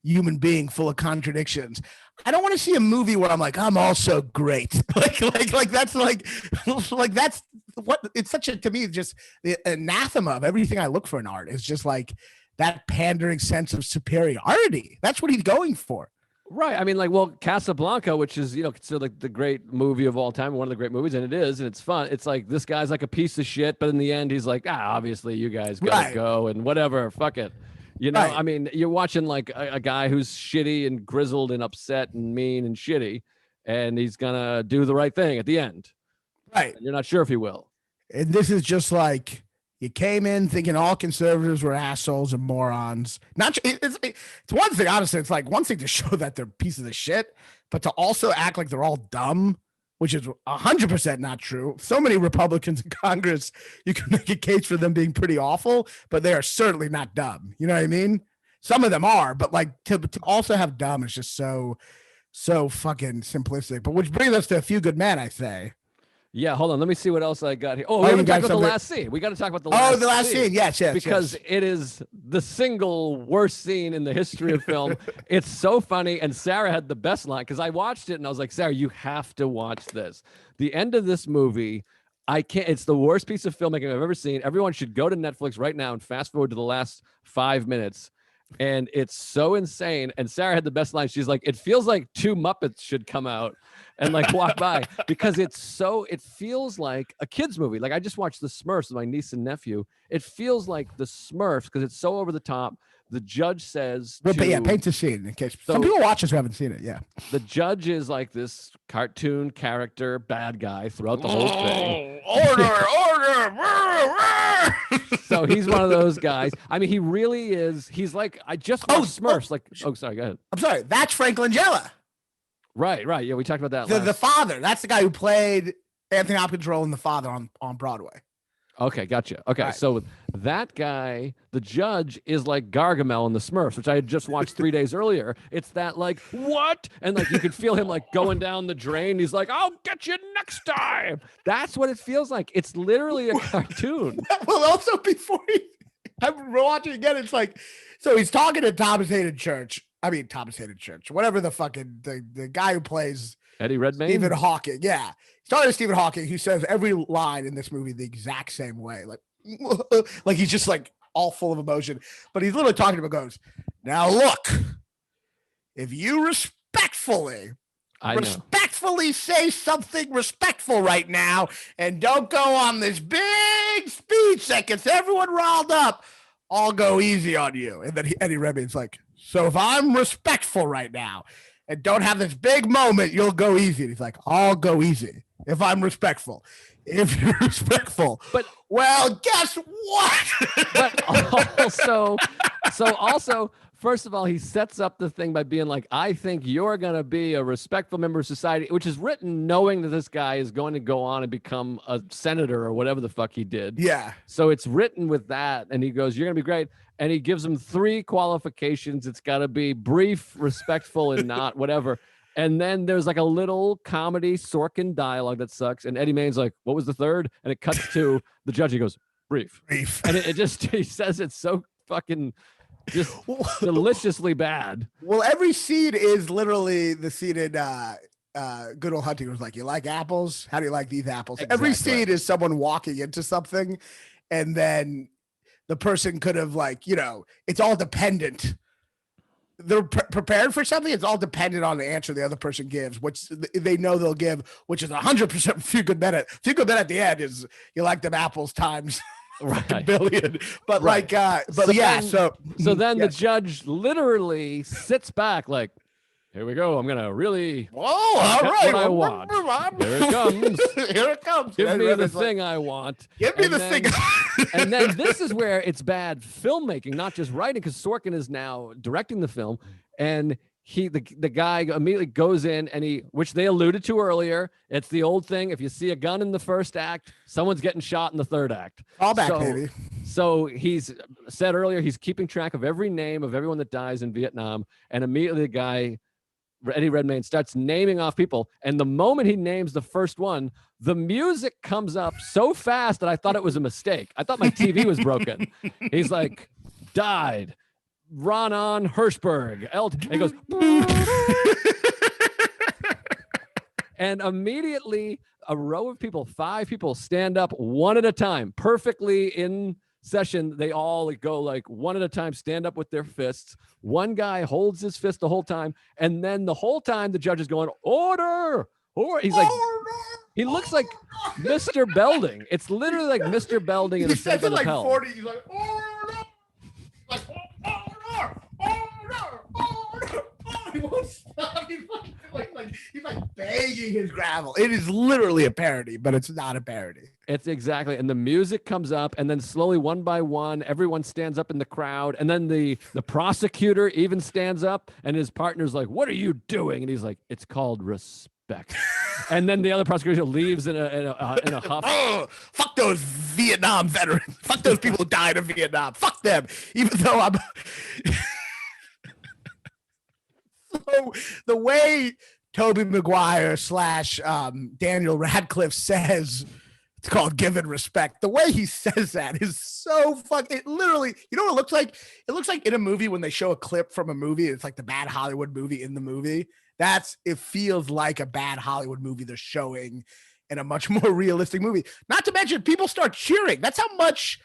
S1: human being full of contradictions. I don't want to see a movie where I'm like, I'm also great. like that's that's what it's such a, to me, just the anathema of everything I look for in art is just like that pandering sense of superiority. That's what he's going for.
S2: Right. I mean, like, well, Casablanca, which is, considered like the great movie of all time, one of the great movies, and it is, and it's fun. It's like, this guy's like a piece of shit, but in the end, he's like, obviously you guys gotta go and whatever, fuck it. Right. I mean, you're watching like a guy who's shitty and grizzled and upset and mean and shitty, and he's gonna do the right thing at the end.
S1: Right.
S2: And you're not sure if he will.
S1: And this is just like, you came in thinking all conservatives were assholes and morons. It's one thing, honestly. It's like one thing to show that they're pieces of shit, but to also act like they're all dumb, which is 100% not true. So many Republicans in Congress, you can make a case for them being pretty awful, but they are certainly not dumb. You know what I mean? Some of them are, but like to also have dumb is just so fucking simplistic. But which brings us to A Few Good Men, I say.
S2: Yeah, hold on. Let me see what else I got here. Oh, we haven't talked about the last scene. We got to talk about the last scene.
S1: Oh, the last scene. Yes.
S2: Because it is the single worst scene in the history of film. It's so funny. And Sarah had the best line because I watched it and I was like, Sarah, you have to watch this. The end of this movie, it's the worst piece of filmmaking I've ever seen. Everyone should go to Netflix right now and fast forward to the last 5 minutes. And it's so insane. And Sarah had the best line. She's like, it feels like two Muppets should come out and like walk by, because it feels like a kid's movie. Like I just watched The Smurfs with my niece and nephew. It feels like The Smurfs because it's so over the top. The judge says,
S1: paint the scene in case some people watch this who haven't seen it. Yeah.
S2: The judge is like this cartoon character bad guy throughout the whole thing.
S1: Order.
S2: So he's one of those guys. I mean, he really is. He's like, I just watched Smurfs. Sorry, go ahead.
S1: I'm sorry. That's Frank Langella.
S2: Right. Yeah, we talked about
S1: that. The father. That's the guy who played Anthony Hopkins' role in The Father on Broadway.
S2: Okay, gotcha. Okay, right. So that guy, the judge, is like Gargamel in The Smurfs, which I had just watched 3 days earlier. It's that like, what? And like you could feel him like going down the drain. He's like, I'll get you next time. That's what it feels like. It's literally a cartoon.
S1: Well, also before I'm watching again, it's like, so he's talking to Thomas Hayden Church, whatever the fucking, the guy who plays
S2: Eddie Redmayne?
S1: Stephen Hawking, yeah. He's talking to Stephen Hawking, who says every line in this movie the exact same way. Like he's just like all full of emotion. But he's literally talking to him and goes, now look, if you respectfully say something respectful right now and don't go on this big speech that gets everyone riled up, I'll go easy on you. And then Eddie Redmayne's like, so if I'm respectful right now and don't have this big moment, you'll go easy. And he's like, I'll go easy if I'm respectful. If you're respectful.
S2: But
S1: well, guess what?
S2: But also, first of all, he sets up the thing by being like, I think you're going to be a respectful member of society, which is written knowing that this guy is going to go on and become a senator or whatever the fuck he did.
S1: Yeah.
S2: So it's written with that. And he goes, you're going to be great. And he gives him 3 qualifications. It's got to be brief, respectful, and not whatever. And then there's like a little comedy Sorkin dialogue that sucks. And Eddie Main's like, what was the third? And it cuts to the judge. He goes, brief. And it just, he says it's so fucking just deliciously bad.
S1: Well, every scene is literally the scene in Good Old Hunting was like, you like apples? How do you like these apples? Exactly. Every scene is someone walking into something, and then the person could have it's all dependent. They're prepared for something. It's all dependent on the answer the other person gives, which they know they'll give, which is 100% Few Good Men at the end is you like them apples times right. billion. But right. So
S2: then the judge literally sits back like, here we go. I'm gonna really.
S1: Oh, all right.
S2: What I want. Here it comes.
S1: Here it comes.
S2: Give me the thing I want.
S1: Give me the thing.
S2: And then this is where it's bad filmmaking, not just writing, because Sorkin is now directing the film, and the guy immediately goes in and which they alluded to earlier. It's the old thing. If you see a gun in the first act, someone's getting shot in the third act.
S1: All back, baby.
S2: So he's said earlier he's keeping track of every name of everyone that dies in Vietnam, and immediately the guy, Eddie Redmayne, starts naming off people. And the moment he names the first one, the music comes up so fast that I thought it was a mistake. I thought my TV was broken. He's like, died, Raanan Hirschberg. And he goes, and immediately a row of people, 5 people, stand up one at a time, perfectly in session. They all go like one at a time, stand up with their fists. One guy holds his fist the whole time, and then the whole time the judge is going, order, or he's like, he looks like Mr. Belding. It's literally like Mr. Belding in a
S1: says it like
S2: hell.
S1: 40. He's like, order, like order. He won't stop. He's like banging his gravel. It is literally a parody, but it's not a parody.
S2: It's exactly. And the music comes up, and then slowly, one by one, everyone stands up in the crowd. And then the prosecutor even stands up, and his partner's like, what are you doing? And he's like, it's called respect. And then the other prosecutor leaves in a huff.
S1: Oh, fuck those Vietnam veterans. Fuck those people who died in Vietnam. Fuck them. Even though I'm... So the way Tobey Maguire / Daniel Radcliffe says it's called giving respect, the way he says that is so fucking, it literally, you know what it looks like? It looks like in a movie when they show a clip from a movie, it's like the bad Hollywood movie in the movie. It feels like a bad Hollywood movie they're showing in a much more realistic movie. Not to mention people start cheering. That's how much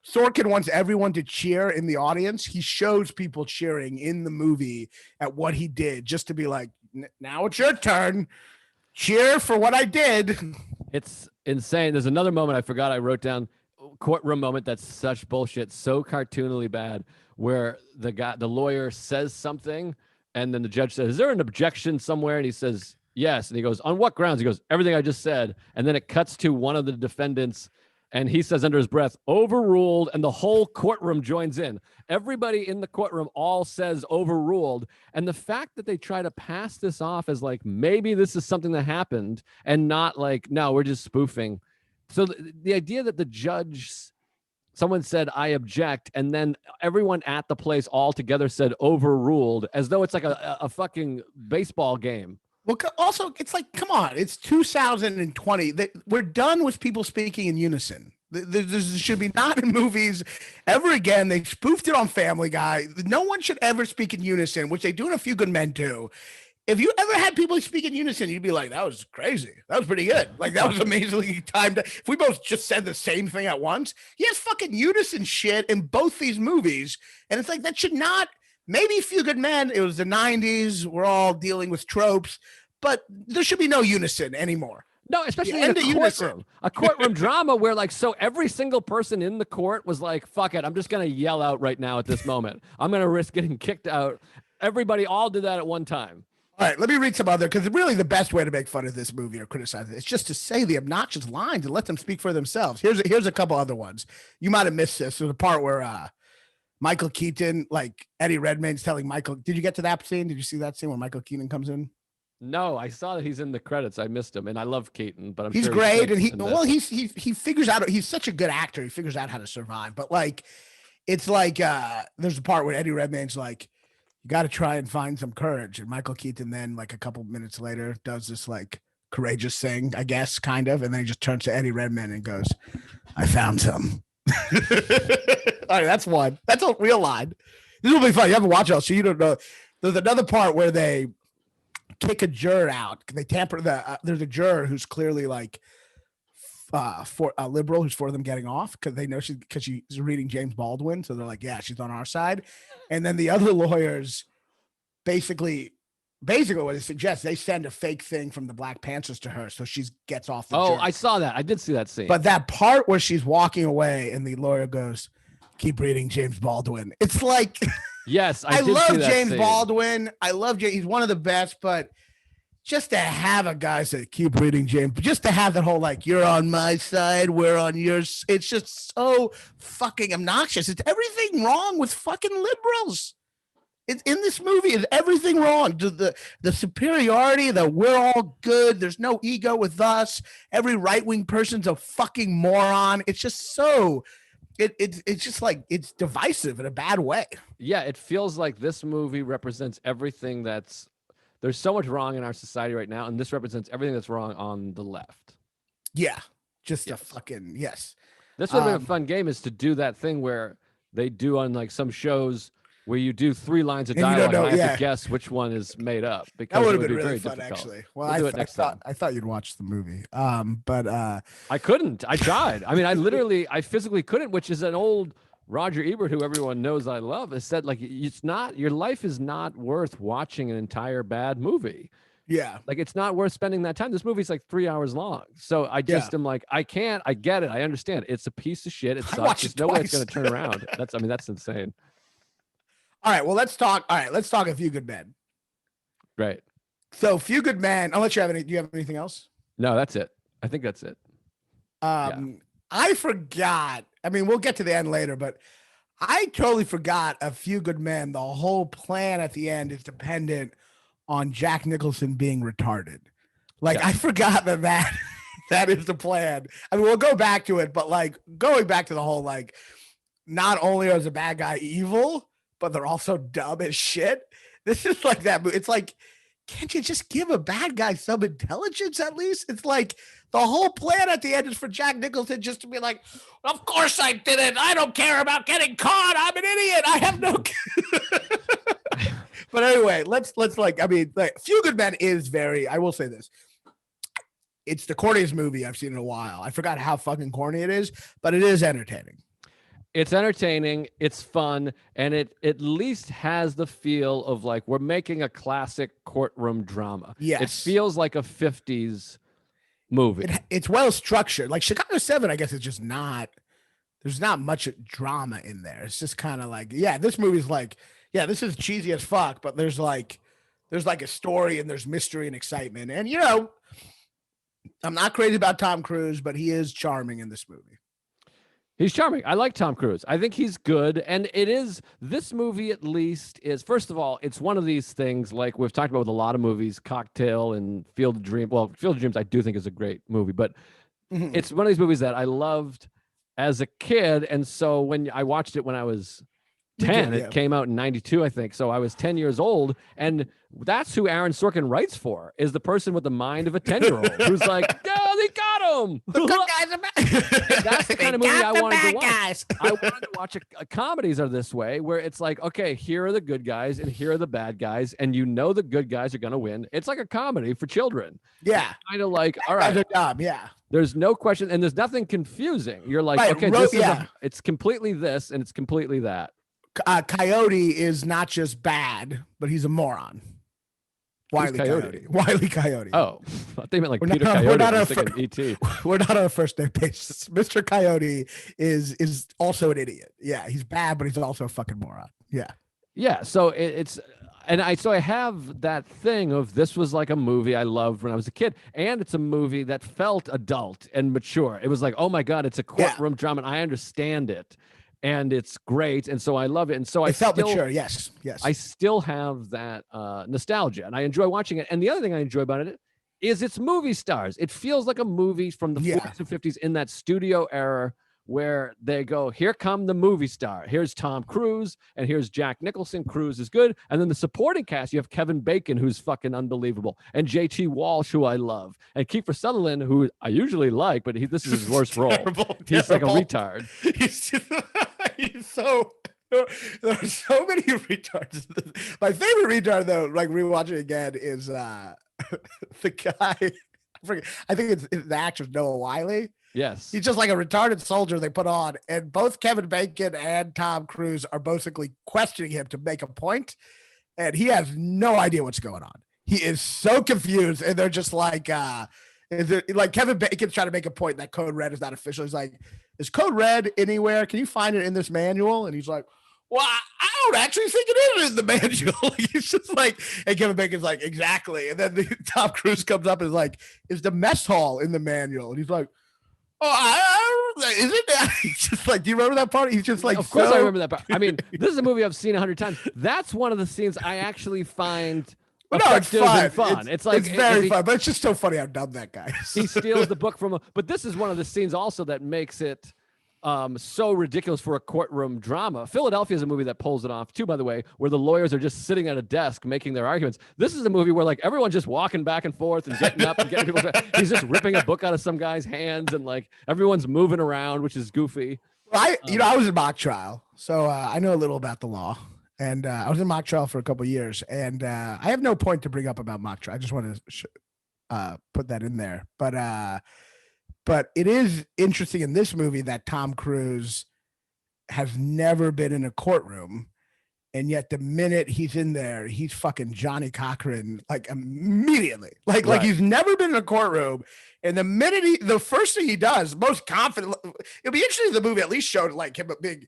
S1: Sorkin wants everyone to cheer in the audience. He shows people cheering in the movie at what he did, just to be like, now it's your turn. Cheer for what I did.
S2: It's insane. There's another moment I forgot I wrote down, courtroom moment that's such bullshit, so cartoonily bad, where the lawyer says something and then the judge says, is there an objection somewhere? And he says, yes. And he goes, on what grounds? He goes, everything I just said. And then it cuts to one of the defendants and he says under his breath, overruled, and the whole courtroom joins in. Everybody in the courtroom all says overruled. And the fact that they try to pass this off as like, maybe this is something that happened and not like, no, we're just spoofing. So the idea that the judge, someone said, I object, and then everyone at the place all together said overruled, as though it's like a fucking baseball game.
S1: Well, also, it's like, come on, it's 2020. We're done with people speaking in unison. This should be not in movies ever again. They spoofed it on Family Guy. No one should ever speak in unison, which they do in A Few Good Men do. If you ever had people speak in unison, you'd be like, that was crazy. That was pretty good. Like, that was amazingly timed. If we both just said the same thing at once, he has fucking unison shit in both these movies. And it's like, that should not, maybe A Few Good Men, it was the 90s. We're all dealing with tropes, but there should be no unison anymore.
S2: No, especially in a courtroom drama where like, so every single person in the court was like, fuck it, I'm just going to yell out right now at this moment. I'm going to risk getting kicked out. Everybody all did that at one time.
S1: All right, let me read some other, because really the best way to make fun of this movie or criticize it is just to say the obnoxious lines and let them speak for themselves. Here's a couple other ones. You might have missed this. There's a part where Michael Keaton, like Eddie Redmayne's telling Michael, did you get to that scene? Did you see that scene where Michael Keaton comes in?
S2: No, I saw that he's in the credits. I missed him, and I love Keaton, but
S1: he's sure great, and he figures out, he's such a good actor. He figures out how to survive. But like, it's like there's a part where Eddie Redmayne's like, you got to try and find some courage, and Michael Keaton then like a couple minutes later does this like courageous thing, I guess, kind of, and then he just turns to Eddie Redmayne and goes, "I found some." All right, that's one. That's a real line. This will be fun. You haven't watched it, so you don't know. There's another part where they kick a juror out. They tamper there's a juror who's clearly like for a liberal who's for them getting off because they know she's reading James Baldwin, so they're like, yeah, she's on our side. And then the other lawyers basically what it suggests, they send a fake thing from the Black Panthers to her, so she gets off the jury.
S2: I saw that. I did see that scene.
S1: But that part where she's walking away and the lawyer goes, keep reading James Baldwin, it's like,
S2: yes,
S1: I love James Baldwin. I love James. He's one of the best, but just to have a guy say, keep reading James, just to have that whole, like, you're on my side, we're on yours. It's just so fucking obnoxious. It's everything wrong with fucking liberals. It's in this movie is everything wrong. The superiority, that we're all good. There's no ego with us. Every right-wing person's a fucking moron. It's just so, it's just like, it's divisive in a bad way.
S2: Yeah, it feels like this movie represents everything there's so much wrong in our society right now, and this represents everything that's wrong on the left.
S1: Yeah, just a fucking, yes.
S2: This would have been a fun game, is to do that thing where they do on like some shows where you do 3 lines of dialogue and I have to guess which one is made up. Because
S1: that would have been really fun, actually. Well, I thought you'd watch the movie, but
S2: I couldn't. I tried. I mean, I physically couldn't, which is an old Roger Ebert, who everyone knows I love, has said, like, it's not, your life is not worth watching an entire bad movie.
S1: Yeah.
S2: Like, it's not worth spending that time. This movie's like 3 hours long. So I just am like, I get it. I understand. It's a piece of shit. It sucks. There's no way it's going to turn around. That's insane.
S1: All right. Well, let's talk A Few Good Men.
S2: Right.
S1: So Few Good Men, unless do you have anything else?
S2: No, that's it. I think that's it.
S1: I forgot. I mean, we'll get to the end later, but I totally forgot A Few Good Men. The whole plan at the end is dependent on Jack Nicholson being retarded. Like, I forgot that is the plan. I mean, we'll go back to it, but like going back to the whole, like, not only is the bad guy evil, but they're also dumb as shit. This is like that. It's like, can't you just give a bad guy some intelligence at least? It's like the whole plan at the end is for Jack Nicholson just to be like, of course I did it. I don't care about getting caught. I'm an idiot. I have no. But anyway, let's like, I mean, like, Few Good Men is very, I will say this. It's the corniest movie I've seen in a while. I forgot how fucking corny it is, but it is entertaining.
S2: It's entertaining, it's fun, and it at least has the feel of like we're making a classic courtroom drama.
S1: Yes.
S2: It feels like a 50s movie.
S1: It's well structured. Like Chicago 7, I guess it's just not, there's not much drama in there. It's just kind of like, yeah, this movie's like, yeah, this is cheesy as fuck, but there's like a story and there's mystery and excitement. And, you know, I'm not crazy about Tom Cruise, but he is charming in this movie.
S2: He's charming. I like Tom Cruise. I think he's good. And it is, this movie at least is, first of all, it's one of these things like we've talked about with a lot of movies, Cocktail and Field of Dreams. Well, Field of Dreams, I do think is a great movie, but it's one of these movies that I loved as a kid. And so when I watched it when I was 10, it came out in 92, I think. So I was 10 years old. And that's who Aaron Sorkin writes for, is the person with the mind of a 10-year-old who's like, oh, they got him.
S1: The good guys are back.
S2: That's the kind of movie I wanted to watch. I wanted to watch comedies are this way, where it's like, okay, here are the good guys and here are the bad guys. And you know the good guys are going to win. It's like a comedy for children.
S1: Yeah.
S2: Kind of like, all right.
S1: Yeah.
S2: There's no question. And there's nothing confusing. You're like, okay, it's completely this and it's completely that.
S1: Coyote is not just bad, but he's a moron. Wile E. Coyote.
S2: Oh, I think you meant like Peter Coyote. We're not on E.T.
S1: We're not on a first name basis. Mr. Coyote is also an idiot. Yeah, he's bad, but he's also a fucking moron. Yeah.
S2: Yeah. So it's, and I have that thing of this was like a movie I loved when I was a kid, and it's a movie that felt adult and mature. It was like, oh my God, it's a courtroom drama, and I understand it. And it's great, and so I love it. And so I felt mature.
S1: Yes.
S2: I still have that nostalgia, and I enjoy watching it. And the other thing I enjoy about it is it's movie stars. It feels like a movie from the 40s and 50s in that studio era where they go, here come the movie star. Here's Tom Cruise, and here's Jack Nicholson. Cruise is good. And then the supporting cast, you have Kevin Bacon, who's fucking unbelievable, and J.T. Walsh, who I love, and Kiefer Sutherland, who I usually like, but this is his worst role. He's like a retard.
S1: He's so, there are so many retards. My favorite retard, though, like rewatching again, is the guy. I think it's the actor Noah Wyle.
S2: Yes.
S1: He's just like a retarded soldier they put on. And both Kevin Bacon and Tom Cruise are basically questioning him to make a point. And he has no idea what's going on. He is so confused. And they're just like, Kevin Bacon's trying to make a point that Code Red is not official. He's like, is Code Red anywhere? Can you find it in this manual? And he's like, well, I don't actually think it is in the manual. He's just like, and Kevin Bacon's like, exactly. And then Tom Cruise comes up and is like, is the mess hall in the manual? And he's like, oh, is it? He's just like, do you remember that part? He's just like,
S2: of course I remember that part. I mean, this is a movie I've seen 100 times. That's one of the scenes I actually find effective and fun. It's like,
S1: it's very fun, but it's just so funny how dumb that guy is.
S2: He steals the book from but this is one of the scenes also that makes it so ridiculous for a courtroom drama. Philadelphia is a movie that pulls it off too, by the way, where the lawyers are just sitting at a desk making their arguments. This is a movie where like everyone's just walking back and forth and getting up and getting people. He's just ripping a book out of some guy's hands and like everyone's moving around, which is goofy.
S1: I was in mock trial, so I know a little about the law. And I was in mock trial for a couple of years, and I have no point to bring up about mock trial. I just want to put that in there. But it is interesting in this movie that Tom Cruise has never been in a courtroom, and yet the minute he's in there, he's fucking Johnny Cochran like immediately. Like he's never been in a courtroom, and the first thing he does, most confident. It'll be interesting if the movie at least showed like him being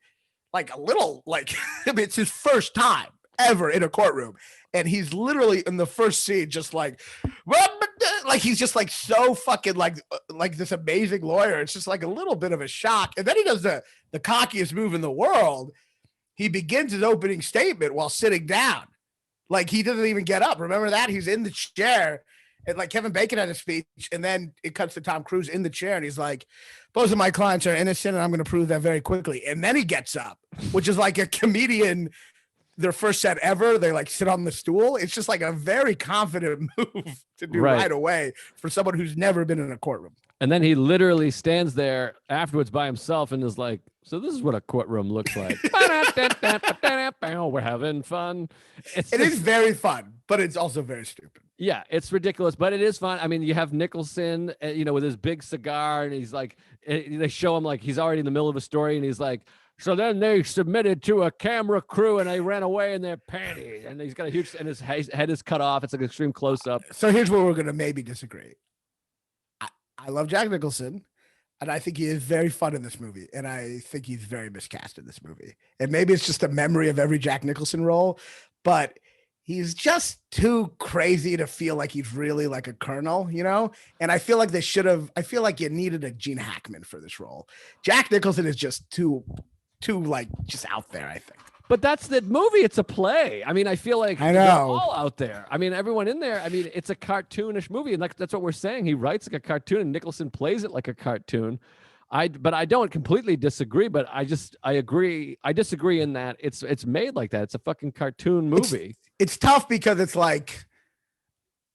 S1: like a little like I mean, it's his first time ever in a courtroom, and he's literally in the first scene just like he's just like so fucking like this amazing lawyer. It's just like a little bit of a shock, and then he does the cockiest move in the world. He begins his opening statement while sitting down, like he doesn't even get up. Remember that? He's in the chair, and like Kevin Bacon had a speech, and then it cuts to Tom Cruise in the chair, and he's like, both of my clients are innocent, and I'm going to prove that very quickly. And then he gets up, which is like a comedian, their first set ever. They like sit on the stool. It's just like a very confident move to do right away for someone who's never been in a courtroom. And
S2: then he literally stands there afterwards by himself and is like, so this is what a courtroom looks like. We're having fun.
S1: It is very fun, but it's also very stupid.
S2: Yeah, it's ridiculous, but it is fun. I mean, you have Nicholson, with his big cigar, and he's like, they show him like he's already in the middle of a story, and he's like, So then they submitted to a camera crew and they ran away in their panties. And he's got a huge, and his head is cut off. It's like an extreme close up.
S1: So here's where we're going to maybe disagree. I love Jack Nicholson, and I think he is very fun in this movie. And I think he's very miscast in this movie. And maybe it's just a memory of every Jack Nicholson role, but he's just too crazy to feel like he's really like a colonel, you know? And I feel like I feel like you needed a Gene Hackman for this role. Jack Nicholson is just too like just out there, I think.
S2: But that's the movie. It's a play. I mean, I feel like they're all out there. I mean, everyone in there. I mean, it's a cartoonish movie, and that's what we're saying. He writes like a cartoon, and Nicholson plays it like a cartoon. But I don't completely disagree. But I agree. I disagree in that it's made like that. It's a fucking cartoon movie.
S1: It's tough because it's like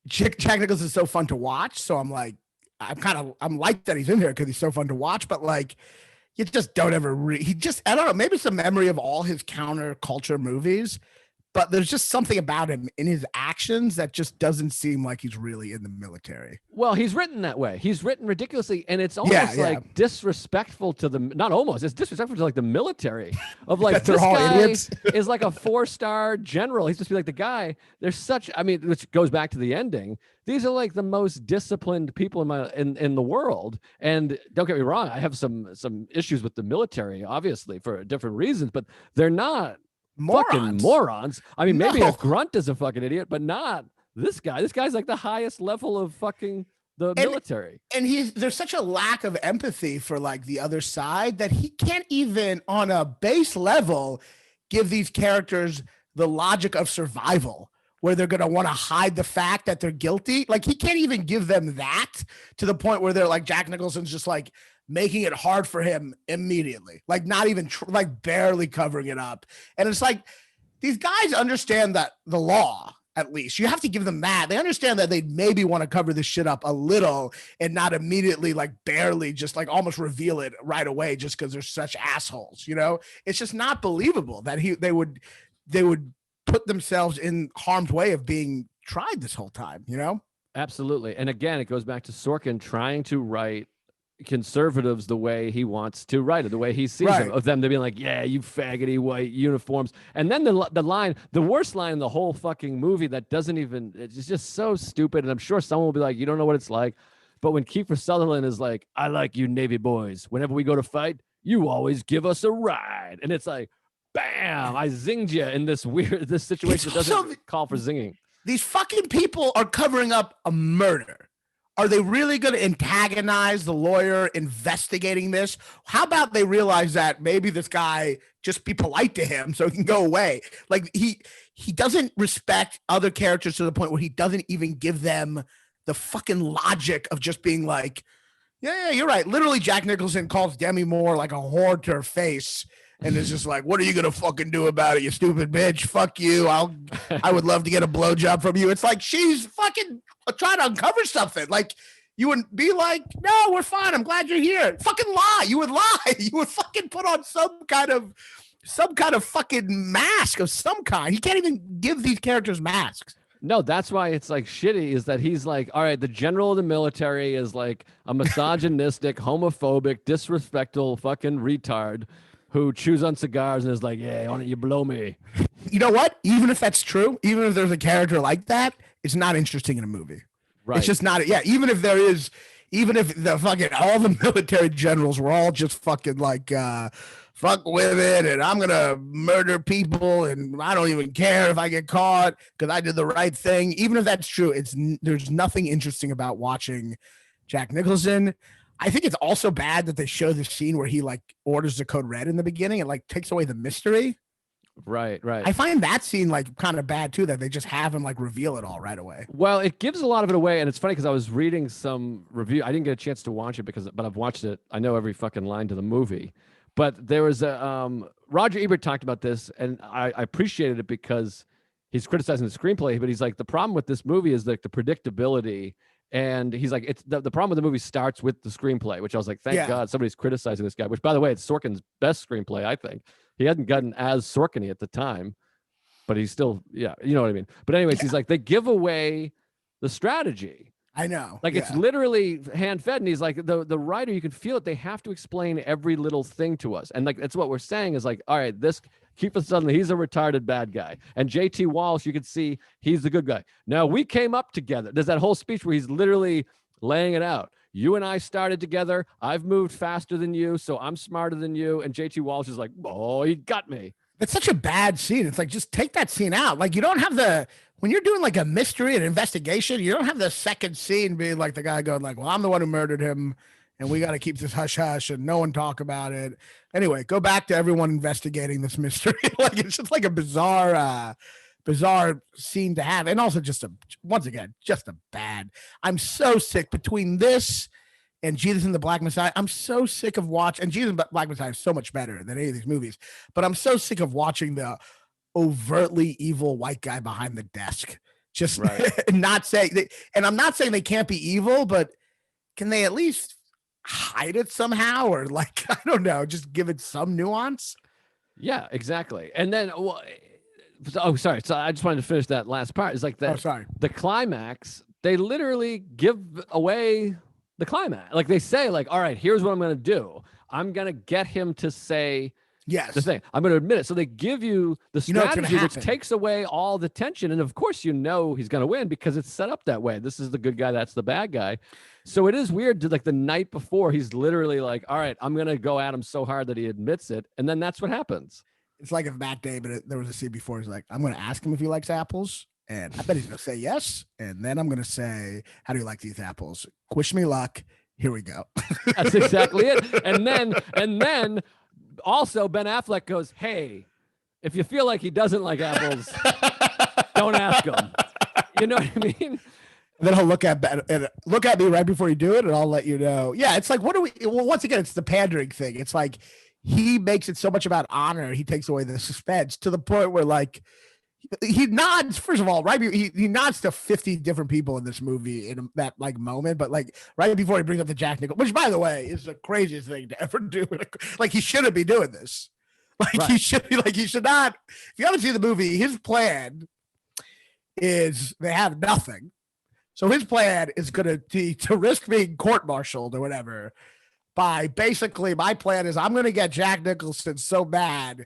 S1: Jack Nicholson is so fun to watch. So I'm like that he's in here because he's so fun to watch. But like, you just don't ever I don't know, maybe it's a memory of all his counterculture movies, but there's just something about him in his actions that just doesn't seem like he's really in the military.
S2: Well, he's written that way. He's written ridiculously, and it's almost like disrespectful to it's disrespectful to like the military of like this guy is like a 4-star general. He's just be like the guy. Which goes back to the ending. These are like the most disciplined people in the world. And don't get me wrong, I have some issues with the military, obviously, for different reasons, but they're not fucking morons. I mean, maybe a grunt is a fucking idiot, but not this guy. This guy's like the highest level of fucking the military.
S1: And there's such a lack of empathy for like the other side that he can't even on a base level give these characters the logic of survival, where they're going to want to hide the fact that they're guilty. Like he can't even give them that to the point where they're like, Jack Nicholson's just like making it hard for him immediately, like not even like barely covering it up. And it's like, these guys understand that the law, at least you have to give them that. They understand that they maybe want to cover this shit up a little and not immediately, like barely just like almost reveal it right away just because they're such assholes. You know, it's just not believable that they would put themselves in harm's way of being tried this whole time, you know?
S2: Absolutely. And again, it goes back to Sorkin trying to write conservatives the way he wants to write it, the way he sees them, of them to be like, yeah, you faggoty white uniforms. And then the worst line in the whole fucking movie that doesn't even, it's just so stupid. And I'm sure someone will be like, you don't know what it's like. But when Kiefer Sutherland is like, I like you Navy boys. Whenever we go to fight, you always give us a ride. And it's like, bam, I zinged you in this situation that doesn't call for zinging.
S1: These fucking people are covering up a murder. Are they really going to antagonize the lawyer investigating this? How about they realize that maybe this guy just be polite to him so he can go away? Like he doesn't respect other characters to the point where he doesn't even give them the fucking logic of just being like, yeah, you're right. Literally, Jack Nicholson calls Demi Moore like a whore to her face. And it's just like, what are you going to fucking do about it, you stupid bitch? Fuck you. I would love to get a blowjob from you. It's like, she's fucking trying to uncover something. Like, you would be like, no, we're fine. I'm glad you're here. Fucking lie. You would lie. You would fucking put on some kind of fucking mask of some kind. He can't even give these characters masks.
S2: No, that's why it's like shitty, is that he's like, all right, the general of the military is like a misogynistic, homophobic, disrespectful fucking retard who chews on cigars and is like, yeah, why don't you blow me?
S1: You know what? Even if that's true, even if there's a character like that, it's not interesting in a movie. Right. It's just not. Yeah. Even if the fucking, all the military generals were all just fucking like, fuck women and I'm going to murder people and I don't even care if I get caught because I did the right thing. Even if that's true, there's nothing interesting about watching Jack Nicholson. I think it's also bad that they show the scene where he like orders the code red in the beginning and like takes away the mystery.
S2: Right.
S1: I find that scene like kind of bad too, that they just have him like reveal it all right away.
S2: Well, it gives a lot of it away, and it's funny because I was reading some review. I didn't get a chance to watch it but I've watched it. I know every fucking line to the movie. But there was a Roger Ebert talked about this, and I appreciated it because he's criticizing the screenplay, but he's like, the problem with this movie is like the predictability. And he's like, it's the problem with the movie starts with the screenplay, which I was like, thank God somebody's criticizing this guy, which by the way, it's Sorkin's best screenplay, I think. He hadn't gotten as Sorkin-y at the time, but he's still, yeah, you know what I mean? But anyways, he's like, they give away the strategy.
S1: I know.
S2: Like it's literally hand fed. And he's like, the writer, you can feel it. They have to explain every little thing to us. And like, that's what we're saying is like, all right, this Keeper Sutherland, he's a retarded bad guy. And JT Walsh, you could see he's the good guy. Now we came up together. There's that whole speech where he's literally laying it out. You and I started together. I've moved faster than you, so I'm smarter than you. And JT Walsh is like, oh, he got me.
S1: It's such a bad scene. It's like, just take that scene out. Like, you don't have when you're doing like a mystery and investigation, you don't have the second scene being like the guy going like, well, I'm the one who murdered him and we got to keep this hush hush and no one talk about it. Anyway, go back to everyone investigating this mystery. Like, it's just like a bizarre scene to have. And also once again, just a bad. I'm so sick between this and Jesus and the Black Messiah. I'm so sick of watching, and Jesus and the Black Messiah is so much better than any of these movies, but I'm so sick of watching the overtly evil white guy behind the desk. Just right. Not saying, and I'm not saying they can't be evil, but can they at least hide it somehow? Or like, I don't know, just give it some nuance.
S2: Yeah, exactly. And then, sorry. So I just wanted to finish that last part. It's like that.
S1: Oh, sorry.
S2: The climax, they literally give away the climax. Like they say, like, all right, here's what I'm going to do. I'm going to get him to say
S1: yes,
S2: the thing. I'm going to admit it. So they give you the strategy, which takes away all the tension. And of course, he's going to win because it's set up that way. This is the good guy. That's the bad guy. So it is weird to like the night before, he's literally like, all right, I'm going to go at him so hard that he admits it. And then that's what happens.
S1: It's like if Matt Damon, there was a scene before, he's like, I'm going to ask him if he likes apples. And I bet he's going to say yes. And then I'm going to say, how do you like these apples? Wish me luck. Here we go.
S2: That's exactly it. And then also Ben Affleck goes, hey, if you feel like he doesn't like apples, don't ask him. You know what I mean?
S1: And then he'll look at me right before you do it, and I'll let you know. Yeah, it's like, well, once again, it's the pandering thing. It's like he makes it so much about honor. He takes away the suspense to the point where like, he nods, first of all, right? He nods to 50 different people in this movie in that like moment, but like right before he brings up the Jack Nicholson, which by the way is the craziest thing to ever do. Like he shouldn't be doing this. Like right. He should not. If you haven't seen the movie, his plan is they have nothing. So his plan is going to risk being court-martialed or whatever by basically, my plan is I'm going to get Jack Nicholson so mad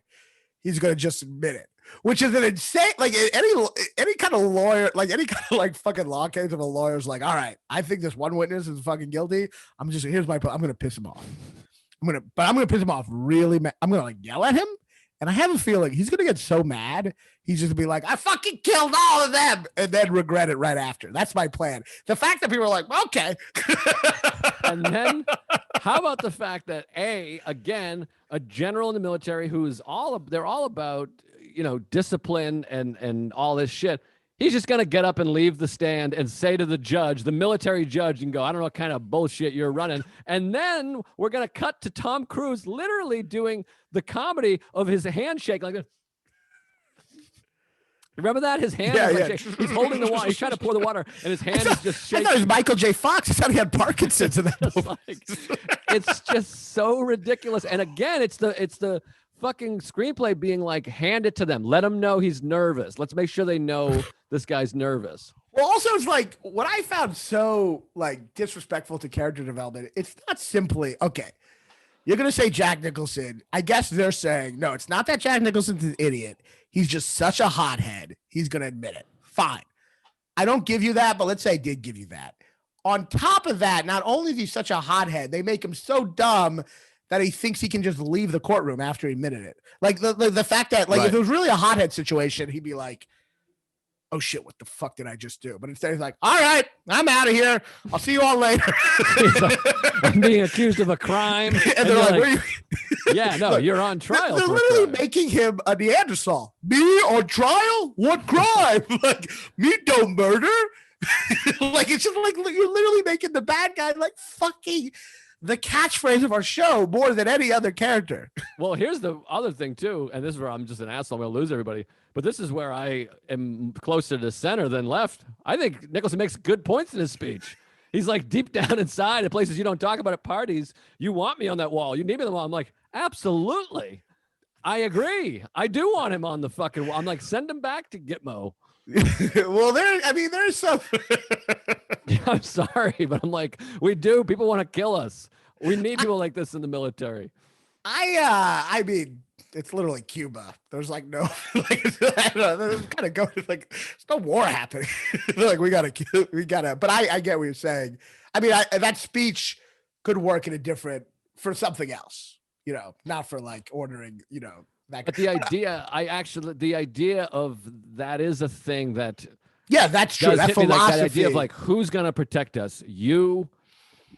S1: he's going to just admit it. Which is an insane, like any kind of lawyer, like any kind of like fucking law case of a lawyer's like, all right, I think this one witness is fucking guilty. Here's my plan. I'm gonna piss him off. I'm gonna piss him off really mad. I'm gonna like yell at him, and I have a feeling he's gonna get so mad he's just gonna be like, I fucking killed all of them, and then regret it right after. That's my plan. The fact that people are like, okay,
S2: and then how about the fact that again, a general in the military who's they're all about, discipline and all this shit. He's just going to get up and leave the stand and say to the judge, the military judge, and go, I don't know what kind of bullshit you're running. And then we're going to cut to Tom Cruise literally doing the comedy of his handshake like this. Remember that? His hand is like he's holding the water. He's trying to pour the water, and his hand is just shaking.
S1: I thought it was Michael J. Fox. I thought he had Parkinson's in that.
S2: It's just so ridiculous. And again, it's the fucking screenplay being like, hand it to them. Let him know he's nervous. Let's make sure they know this guy's nervous.
S1: Well, also, it's like what I found so like disrespectful to character development. It's not simply, okay, you're going to say Jack Nicholson. I guess they're saying, no, it's not that Jack Nicholson's an idiot. He's just such a hothead. He's going to admit it. Fine. I don't give you that, but let's say I did give you that. On top of that, not only is he such a hothead, they make him so dumb that he thinks he can just leave the courtroom after he admitted it. Like the fact that like, right. If it was really a hothead situation, he'd be like, oh shit, what the fuck did I just do? But instead he's like, all right, I'm out of here. I'll see you all later.
S2: I'm being accused of a crime.
S1: And they're like,
S2: where you? Yeah, no, you're on trial.
S1: They're literally making him a Neanderthal. Me on trial? What crime? Like, me don't murder. Like, it's just like, you're literally making the bad guy like fucking the catchphrase of our show more than any other character.
S2: Well, here's the other thing too, and this is where I'm just an asshole. I'm going to lose everybody. But this is where I am closer to center than left. I think Nicholson makes good points in his speech. He's like, deep down inside, at places you don't talk about at parties, you want me on that wall. You need me on the wall. I'm like, absolutely. I agree. I do want him on the fucking wall. I'm like, send him back to Gitmo.
S1: Well, there's some.
S2: I'm sorry, but I'm like, we do. People want to kill us. We need people like this in the military.
S1: I mean, it's literally Cuba. There's like no, like, I don't know, there's kind of going like, there's no war happening. Like we gotta. But I get what you're saying. I mean, that speech could work in a different for something else. Not for like ordering. That.
S2: But the idea of that is a thing that.
S1: Yeah, that's true. That philosophy.
S2: Like that idea of like who's gonna protect us? You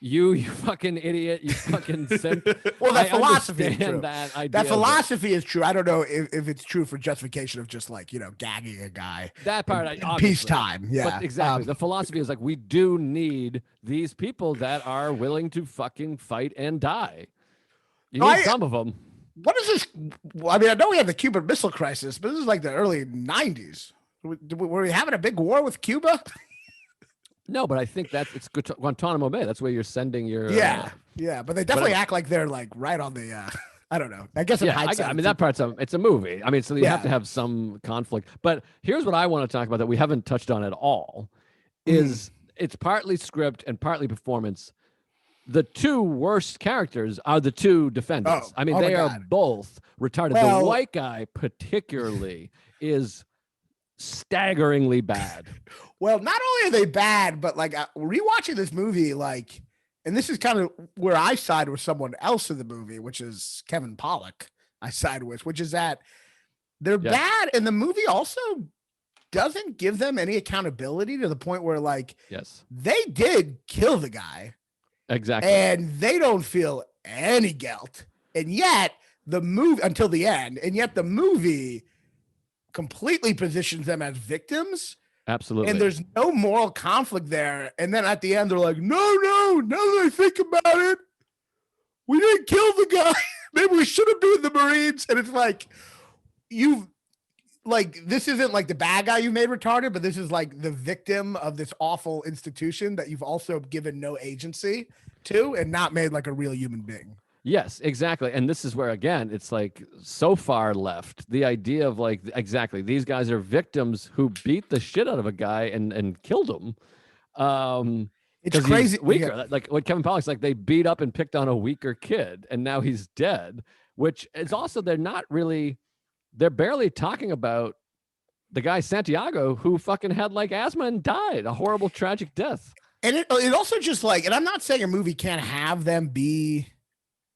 S2: fucking idiot, you fucking simp.
S1: Well, that philosophy is true.
S2: That
S1: philosophy is true. I don't know if it's true for justification of just like, gagging a guy.
S2: That part,
S1: in peacetime. Yeah.
S2: But exactly. The philosophy is like, we do need these people that are willing to fucking fight and die. You need some of them.
S1: What is this? I mean, I know we had the Cuban Missile Crisis, but this is like the early 90s. Were we having a big war with Cuba?
S2: No, but I think it's Guantanamo Bay. That's where you're sending your.
S1: Yeah, but they definitely act like they're like right on the. I don't know. I guess in hindsight,
S2: I mean that part's it's a movie. I mean, so you have to have some conflict. But here's what I want to talk about that we haven't touched on at all: is it's partly script and partly performance. The two worst characters are the two defendants. I mean, they are both retarded. The white guy, particularly, is staggeringly bad.
S1: Well, not only are they bad, but like rewatching this movie, like, and this is kind of where I side with someone else in the movie, which is Kevin Pollak. I side with, which is that they're bad, and the movie also doesn't give them any accountability to the point where, like, they did kill the guy.
S2: Exactly.
S1: And they don't feel any guilt. And yet the movie until the end, and yet the movie completely positions them as victims.
S2: Absolutely.
S1: And there's no moral conflict there. And then at the end, they're like, no, now that I think about it, we didn't kill the guy. Maybe we should have been the Marines. And it's like, this isn't like the bad guy you made retarded, but this is like the victim of this awful institution that you've also given no agency to and not made like a real human being.
S2: Yes, exactly. And this is where, again, it's like so far left. The idea of like, exactly, these guys are victims who beat the shit out of a guy and killed him.
S1: It's crazy.
S2: Weaker. Yeah. Like what Kevin Pollak's like, they beat up and picked on a weaker kid and now he's dead, which is also, they're barely talking about the guy Santiago who fucking had like asthma and died a horrible, tragic death.
S1: And it also just like, and I'm not saying a movie can't have them be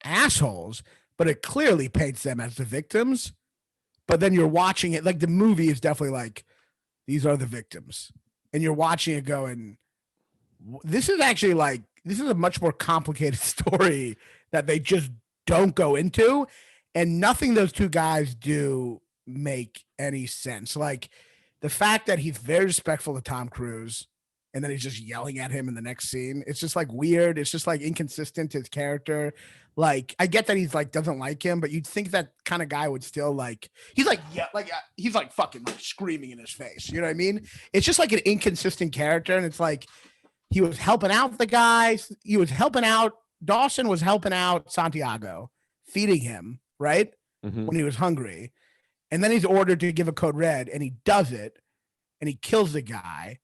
S1: assholes, but it clearly paints them as the victims. But then you're watching it, like the movie is definitely like, these are the victims. And you're watching it going, this is a much more complicated story that they just don't go into. And nothing those two guys do make any sense. Like the fact that he's very respectful to Tom Cruise and then he's just yelling at him in the next scene. It's just like weird. It's just like inconsistent to his character. Like I get that he's like, doesn't like him, but you'd think that kind of guy would still like, he's like fucking like screaming in his face. You know what I mean? It's just like an inconsistent character. And it's like, he was helping out the guys. Dawson was helping out Santiago, feeding him. Right? Mm-hmm. When he was hungry. And then he's ordered to give a code red and he does it and he kills the guy.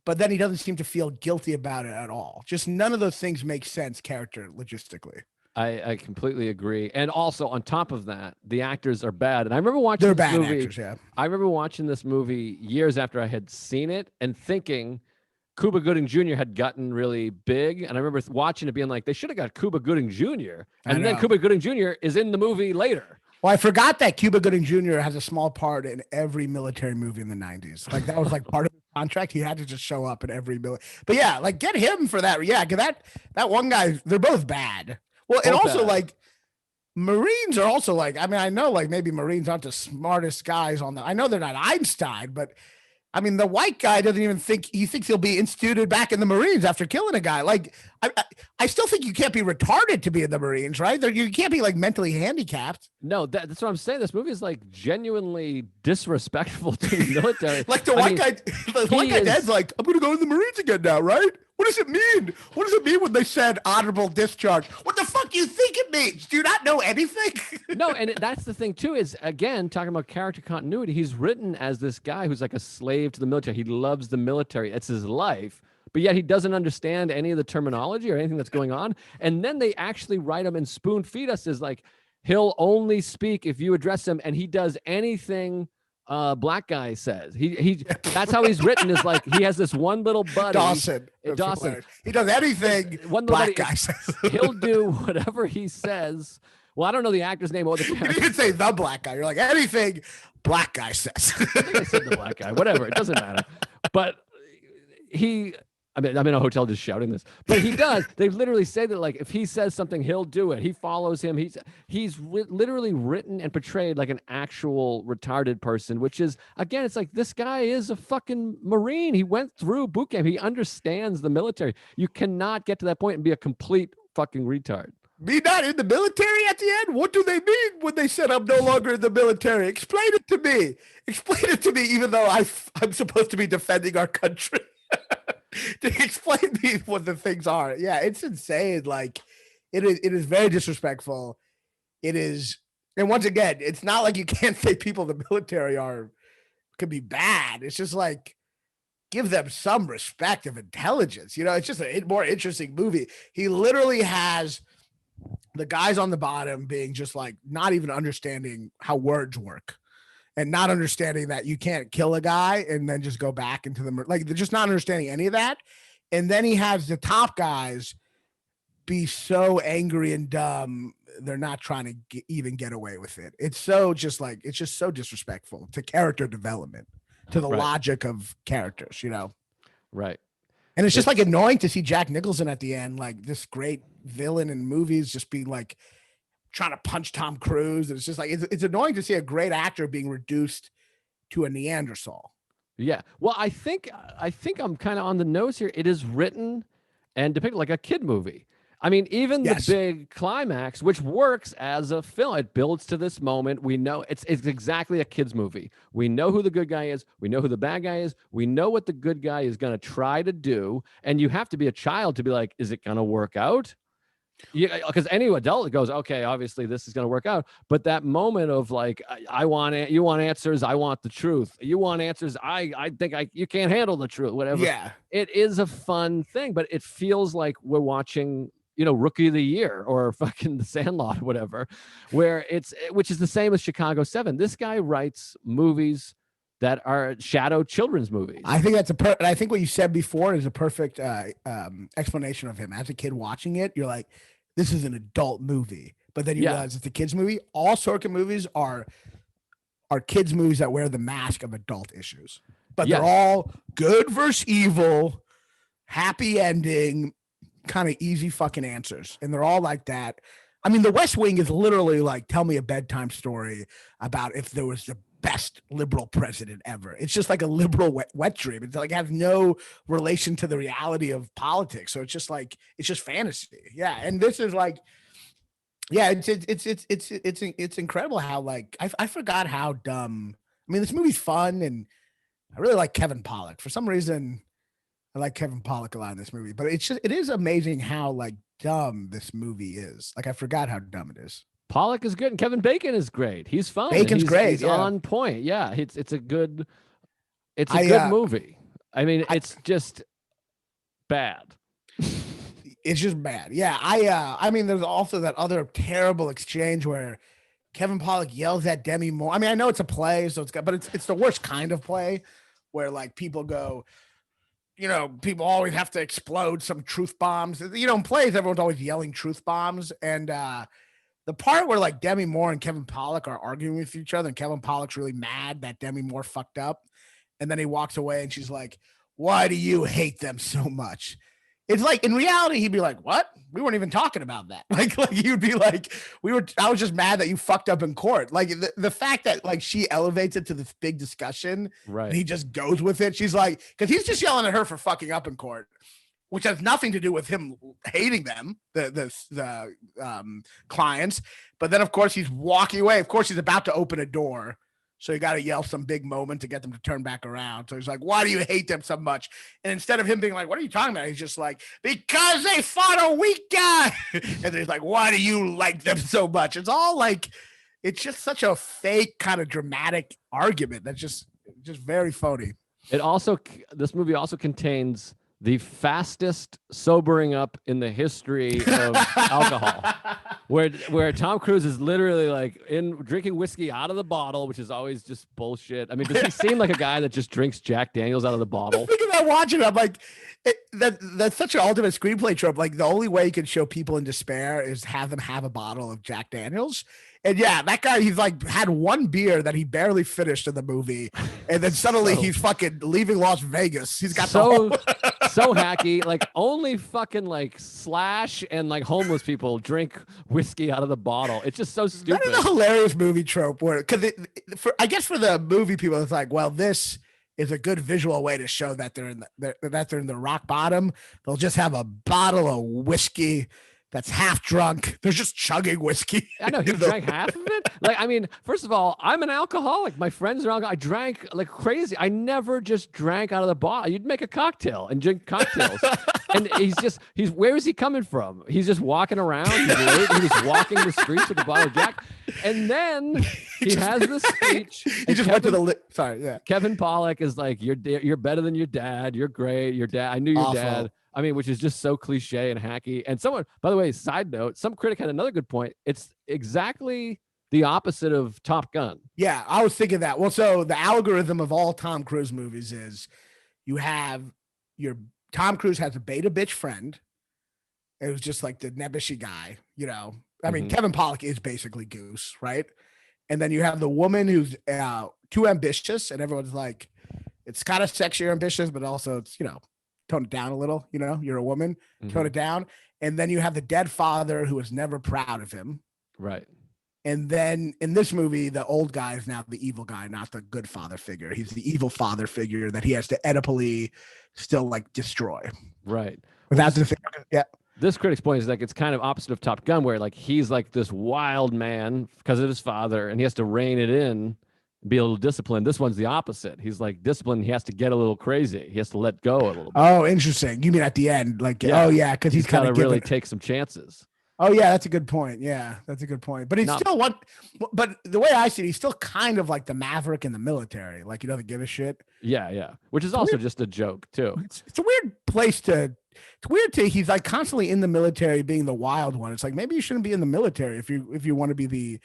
S1: But then he doesn't seem to feel guilty about it at all. Just none of those things make sense character logistically.
S2: I completely agree. And also on top of that, the actors are bad. And I remember watching
S1: They're bad actors, yeah.
S2: I remember watching this movie years after I had seen it and thinking Cuba Gooding Jr. had gotten really big. And I remember watching it being like, they should have got Cuba Gooding Jr. And then Cuba Gooding Jr. is in the movie later.
S1: Well, I forgot that Cuba Gooding Jr. has a small part in every military movie in the 90s. Like that was like part of the contract. He had to just show up in every military. But yeah, like get him for that. Yeah, because that one guy, they're both bad. Well, both and also bad. Like Marines are also like, I mean, I know like maybe Marines aren't the smartest guys on that. I know they're not Einstein, but I mean, the white guy doesn't even think he thinks he'll be instituted back in the Marines after killing a guy. Like, I still think you can't be retarded to be in the Marines, right? You can't be like mentally handicapped.
S2: No, that's what I'm saying. This movie is like genuinely disrespectful to the military.
S1: Like the white guy, the white guy dad's like, I'm going to go in the Marines again now, right? What does it mean? What does it mean when they said honorable discharge? What the fuck do you think it means? Do you not know anything?
S2: No, and that's the thing too, is again, talking about character continuity, he's written as this guy who's like a slave to the military. He loves the military. It's his life. But yet he doesn't understand any of the terminology or anything that's going on. And then they actually write him and spoon feed us as like, he'll only speak if you address him, and he does anything black guy says. He that's how he's written, is like he has this one little buddy.
S1: Dawson. He does anything
S2: one
S1: black guy says.
S2: He'll do whatever he says. Well, I don't know the actor's name or the character.
S1: You didn't say the black guy. You're like, anything black guy says.
S2: I think I said the black guy. Whatever. It doesn't matter. But I'm in a hotel just shouting this, but he does. They literally say that, like, if he says something, he'll do it. He follows him. He's literally written and portrayed like an actual retarded person, which is, again, it's like, this guy is a fucking Marine. He went through boot camp. He understands the military. You cannot get to that point and be a complete fucking retard.
S1: Me not in the military at the end? What do they mean when they said I'm no longer in the military? Explain it to me. Explain it to me, even though I'm supposed to be defending our country. To explain me what the things are. Yeah, it's insane. Like, it is very disrespectful. It is, and once again, it's not like you can't say people in the military could be bad. It's just like, give them some respect of intelligence. You know, it's just a more interesting movie. He literally has the guys on the bottom being just like not even understanding how words work. And not understanding that you can't kill a guy and then just go back into the, like, they're just not understanding any of that. And then he has the top guys be so angry and dumb, they're not trying to even get away with it. It's so just like, it's just so disrespectful to character development, to the logic of characters, you know?
S2: Right.
S1: And it's just like annoying to see Jack Nicholson at the end, like this great villain in movies, just be like, trying to punch Tom Cruise. And it's just like, it's annoying to see a great actor being reduced to a Neanderthal.
S2: Yeah. Well, I think I'm kind of on the nose here. It is written and depicted like a kid movie. I mean, even the big climax, which works as a film, it builds to this moment. We know it's exactly a kid's movie. We know who the good guy is. We know who the bad guy is. We know what the good guy is going to try to do. And you have to be a child to be like, is it going to work out? Yeah, because any adult goes, okay, obviously this is going to work out. But that moment of like, you want answers, I want the truth. You want answers, I think you can't handle the truth, whatever.
S1: Yeah.
S2: It is a fun thing, but it feels like we're watching, Rookie of the Year or fucking The Sandlot or whatever, which is the same as Chicago 7. This guy writes movies that are shadow children's movies.
S1: I think I think what you said before is a perfect explanation of him. As a kid watching it, you're like, this is an adult movie. But then you realize it's a kid's movie. All Sorkin movies are kids movies that wear the mask of adult issues. But they're all good versus evil, happy ending, kind of easy fucking answers. And they're all like that. I mean, The West Wing is literally like, tell me a bedtime story about if there was the best liberal president ever. It's just like a liberal wet dream. It's like has no relation to the reality of politics. So it's just like, it's just fantasy. Yeah. And this is like, yeah, it's incredible how like, I forgot how dumb. I mean, this movie's fun and I really like Kevin Pollak. For some reason, I like Kevin Pollak a lot in this movie, but it is amazing how like dumb this movie is. Like, I forgot how dumb it is.
S2: Pollak is good, and Kevin Bacon is great. He's fun.
S1: Bacon's great.
S2: He's on point. Yeah, it's a good movie. I mean, it's just bad.
S1: It's just bad. Yeah, I mean, there's also that other terrible exchange where Kevin Pollak yells at Demi Moore. I mean, I know it's a play, so but it's the worst kind of play where like people go, people always have to explode some truth bombs. In plays, everyone's always yelling truth bombs, and the part where like Demi Moore and Kevin Pollak are arguing with each other and Kevin Pollak's really mad that Demi Moore fucked up. And then he walks away and she's like, why do you hate them so much? It's like, in reality, he'd be like, what? We weren't even talking about that. Like you'd be like, I was just mad that you fucked up in court. Like the fact that like she elevates it to this big discussion, right? And he just goes with it. She's like, cause he's just yelling at her for fucking up in court, which has nothing to do with him hating them, the clients. But then, of course, he's walking away. Of course, he's about to open a door. So you got to yell some big moment to get them to turn back around. So he's like, why do you hate them so much? And instead of him being like, what are you talking about? He's just like, because they fought a weak guy. And then he's like, why do you like them so much? It's all like, it's just such a fake kind of dramatic argument that's just very phony.
S2: This movie also contains the fastest sobering up in the history of alcohol, where Tom Cruise is literally like drinking whiskey out of the bottle, which is always just bullshit. I mean, does he seem like a guy that just drinks Jack Daniels out of the bottle?
S1: Think about watching it, I'm like, that's such an ultimate screenplay trope. Like the only way you can show people in despair is have them have a bottle of Jack Daniels. And yeah, that guy, he's like had one beer that he barely finished in the movie. And then suddenly he's fucking leaving Las Vegas. He's got
S2: so hacky. Like only fucking like Slash and like homeless people drink whiskey out of the bottle. It's just so stupid.
S1: That is a hilarious movie trope where, I guess for the movie people, it's like, well, this is a good visual way to show that they're in the rock bottom. They'll just have a bottle of whiskey that's half drunk. They're just chugging whiskey.
S2: I know he drank half of it. Like, I mean, first of all, I'm an alcoholic. My friends are alcoholic. I drank like crazy. I never just drank out of the bottle. You'd make a cocktail and drink cocktails. And where is he coming from? He's just walking around. He's late. He's walking the streets with a bottle of Jack. And then he has this speech.
S1: He just went to the
S2: Kevin Pollak is like, you're better than your dad. You're great. Your dad. I knew your dad. I mean, which is just so cliche and hacky. And someone, by the way, side note, some critic had another good point. It's exactly the opposite of Top Gun.
S1: Yeah, I was thinking that. Well, so the algorithm of all Tom Cruise movies is you have Tom Cruise has a beta bitch friend. It was just like the nebbishy guy, you know. I mean, Kevin Pollak is basically Goose, right? And then you have the woman who's too ambitious, and everyone's like, it's kind of sexy or ambitious, but also it's, you know, tone it down a little, you know, you're a woman, tone it down. And then you have the dead father who was never proud of him.
S2: Right.
S1: And then in this movie, the old guy is now the evil guy, not the good father figure. He's the evil father figure that he has to Oedipally still like destroy.
S2: Right.
S1: Without the thing. Yeah.
S2: This critic's point is like it's kind of opposite of Top Gun, where like he's like this wild man because of his father, and he has to rein it in, be a little disciplined. This one's the opposite. He's like disciplined. He has to get a little crazy. He has to let go a little bit.
S1: Oh, interesting. You mean at the end? Like, yeah. Oh, yeah, because he's
S2: got to really take some chances.
S1: Oh, yeah, that's a good point. Yeah, that's a good point. But he's but the way I see it, he's still kind of like the maverick in the military. Like, he doesn't give a shit.
S2: Yeah, yeah. Which is also just a joke, too.
S1: It's a weird place he's like constantly in the military being the wild one. It's like, maybe you shouldn't be in the military if you want to be the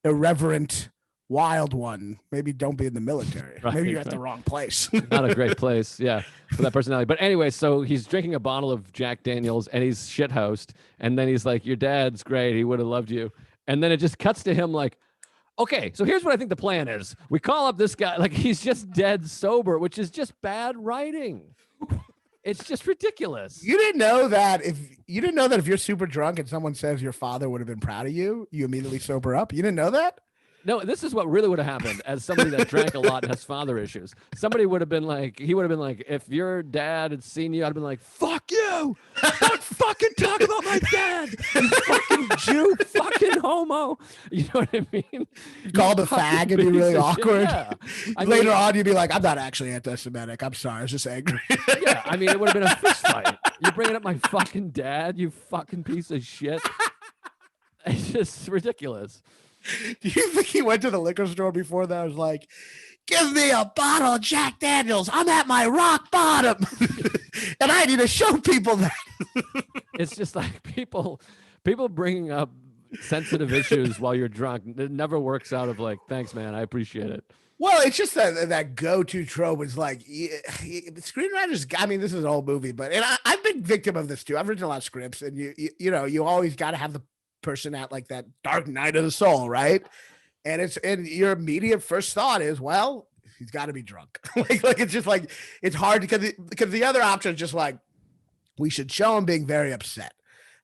S1: irreverent wild one. Maybe don't be in the military. Right, maybe you're at the wrong place.
S2: Not a great place, yeah, for that personality. But anyway, so he's drinking a bottle of Jack Daniels and he's shithoused, and then he's like, your dad's great, he would have loved you. And then it just cuts to him like, okay, so here's what I think the plan is. We call up this guy, like he's just dead sober, which is just bad writing. It's just ridiculous.
S1: You didn't know that if you're super drunk and someone says your father would have been proud of you, you immediately sober up. You didn't know that?
S2: No, this is what really would have happened as somebody that drank a lot and has father issues. Somebody would have been like, if your dad had seen you, I'd have been like, fuck you. Don't fucking talk about my dad. You fucking Jew, fucking homo. You know what I mean?
S1: Called a fag and be really awkward.
S2: Yeah.
S1: Later on, you'd be like, I'm not actually anti-Semitic. I'm sorry. I was just angry.
S2: Yeah, I mean, it would have been a fist fight. You're bringing up my fucking dad, you fucking piece of shit. It's just ridiculous.
S1: Do you think he went to the liquor store before that? I was like, give me a bottle of Jack Daniels. I'm at my rock bottom. And I need to show people that.
S2: It's just like people bringing up sensitive issues while you're drunk. It never works out of like, thanks, man. I appreciate it.
S1: Well, it's just that go-to trope is like screenwriters. I mean, this is an old movie, but I've been victim of this too. I've written a lot of scripts, and you always got to have the person at like that dark night of the soul, right? And your immediate first thought is, well, he's got to be drunk. like it's just like it's hard because the other option is just like we should show him being very upset,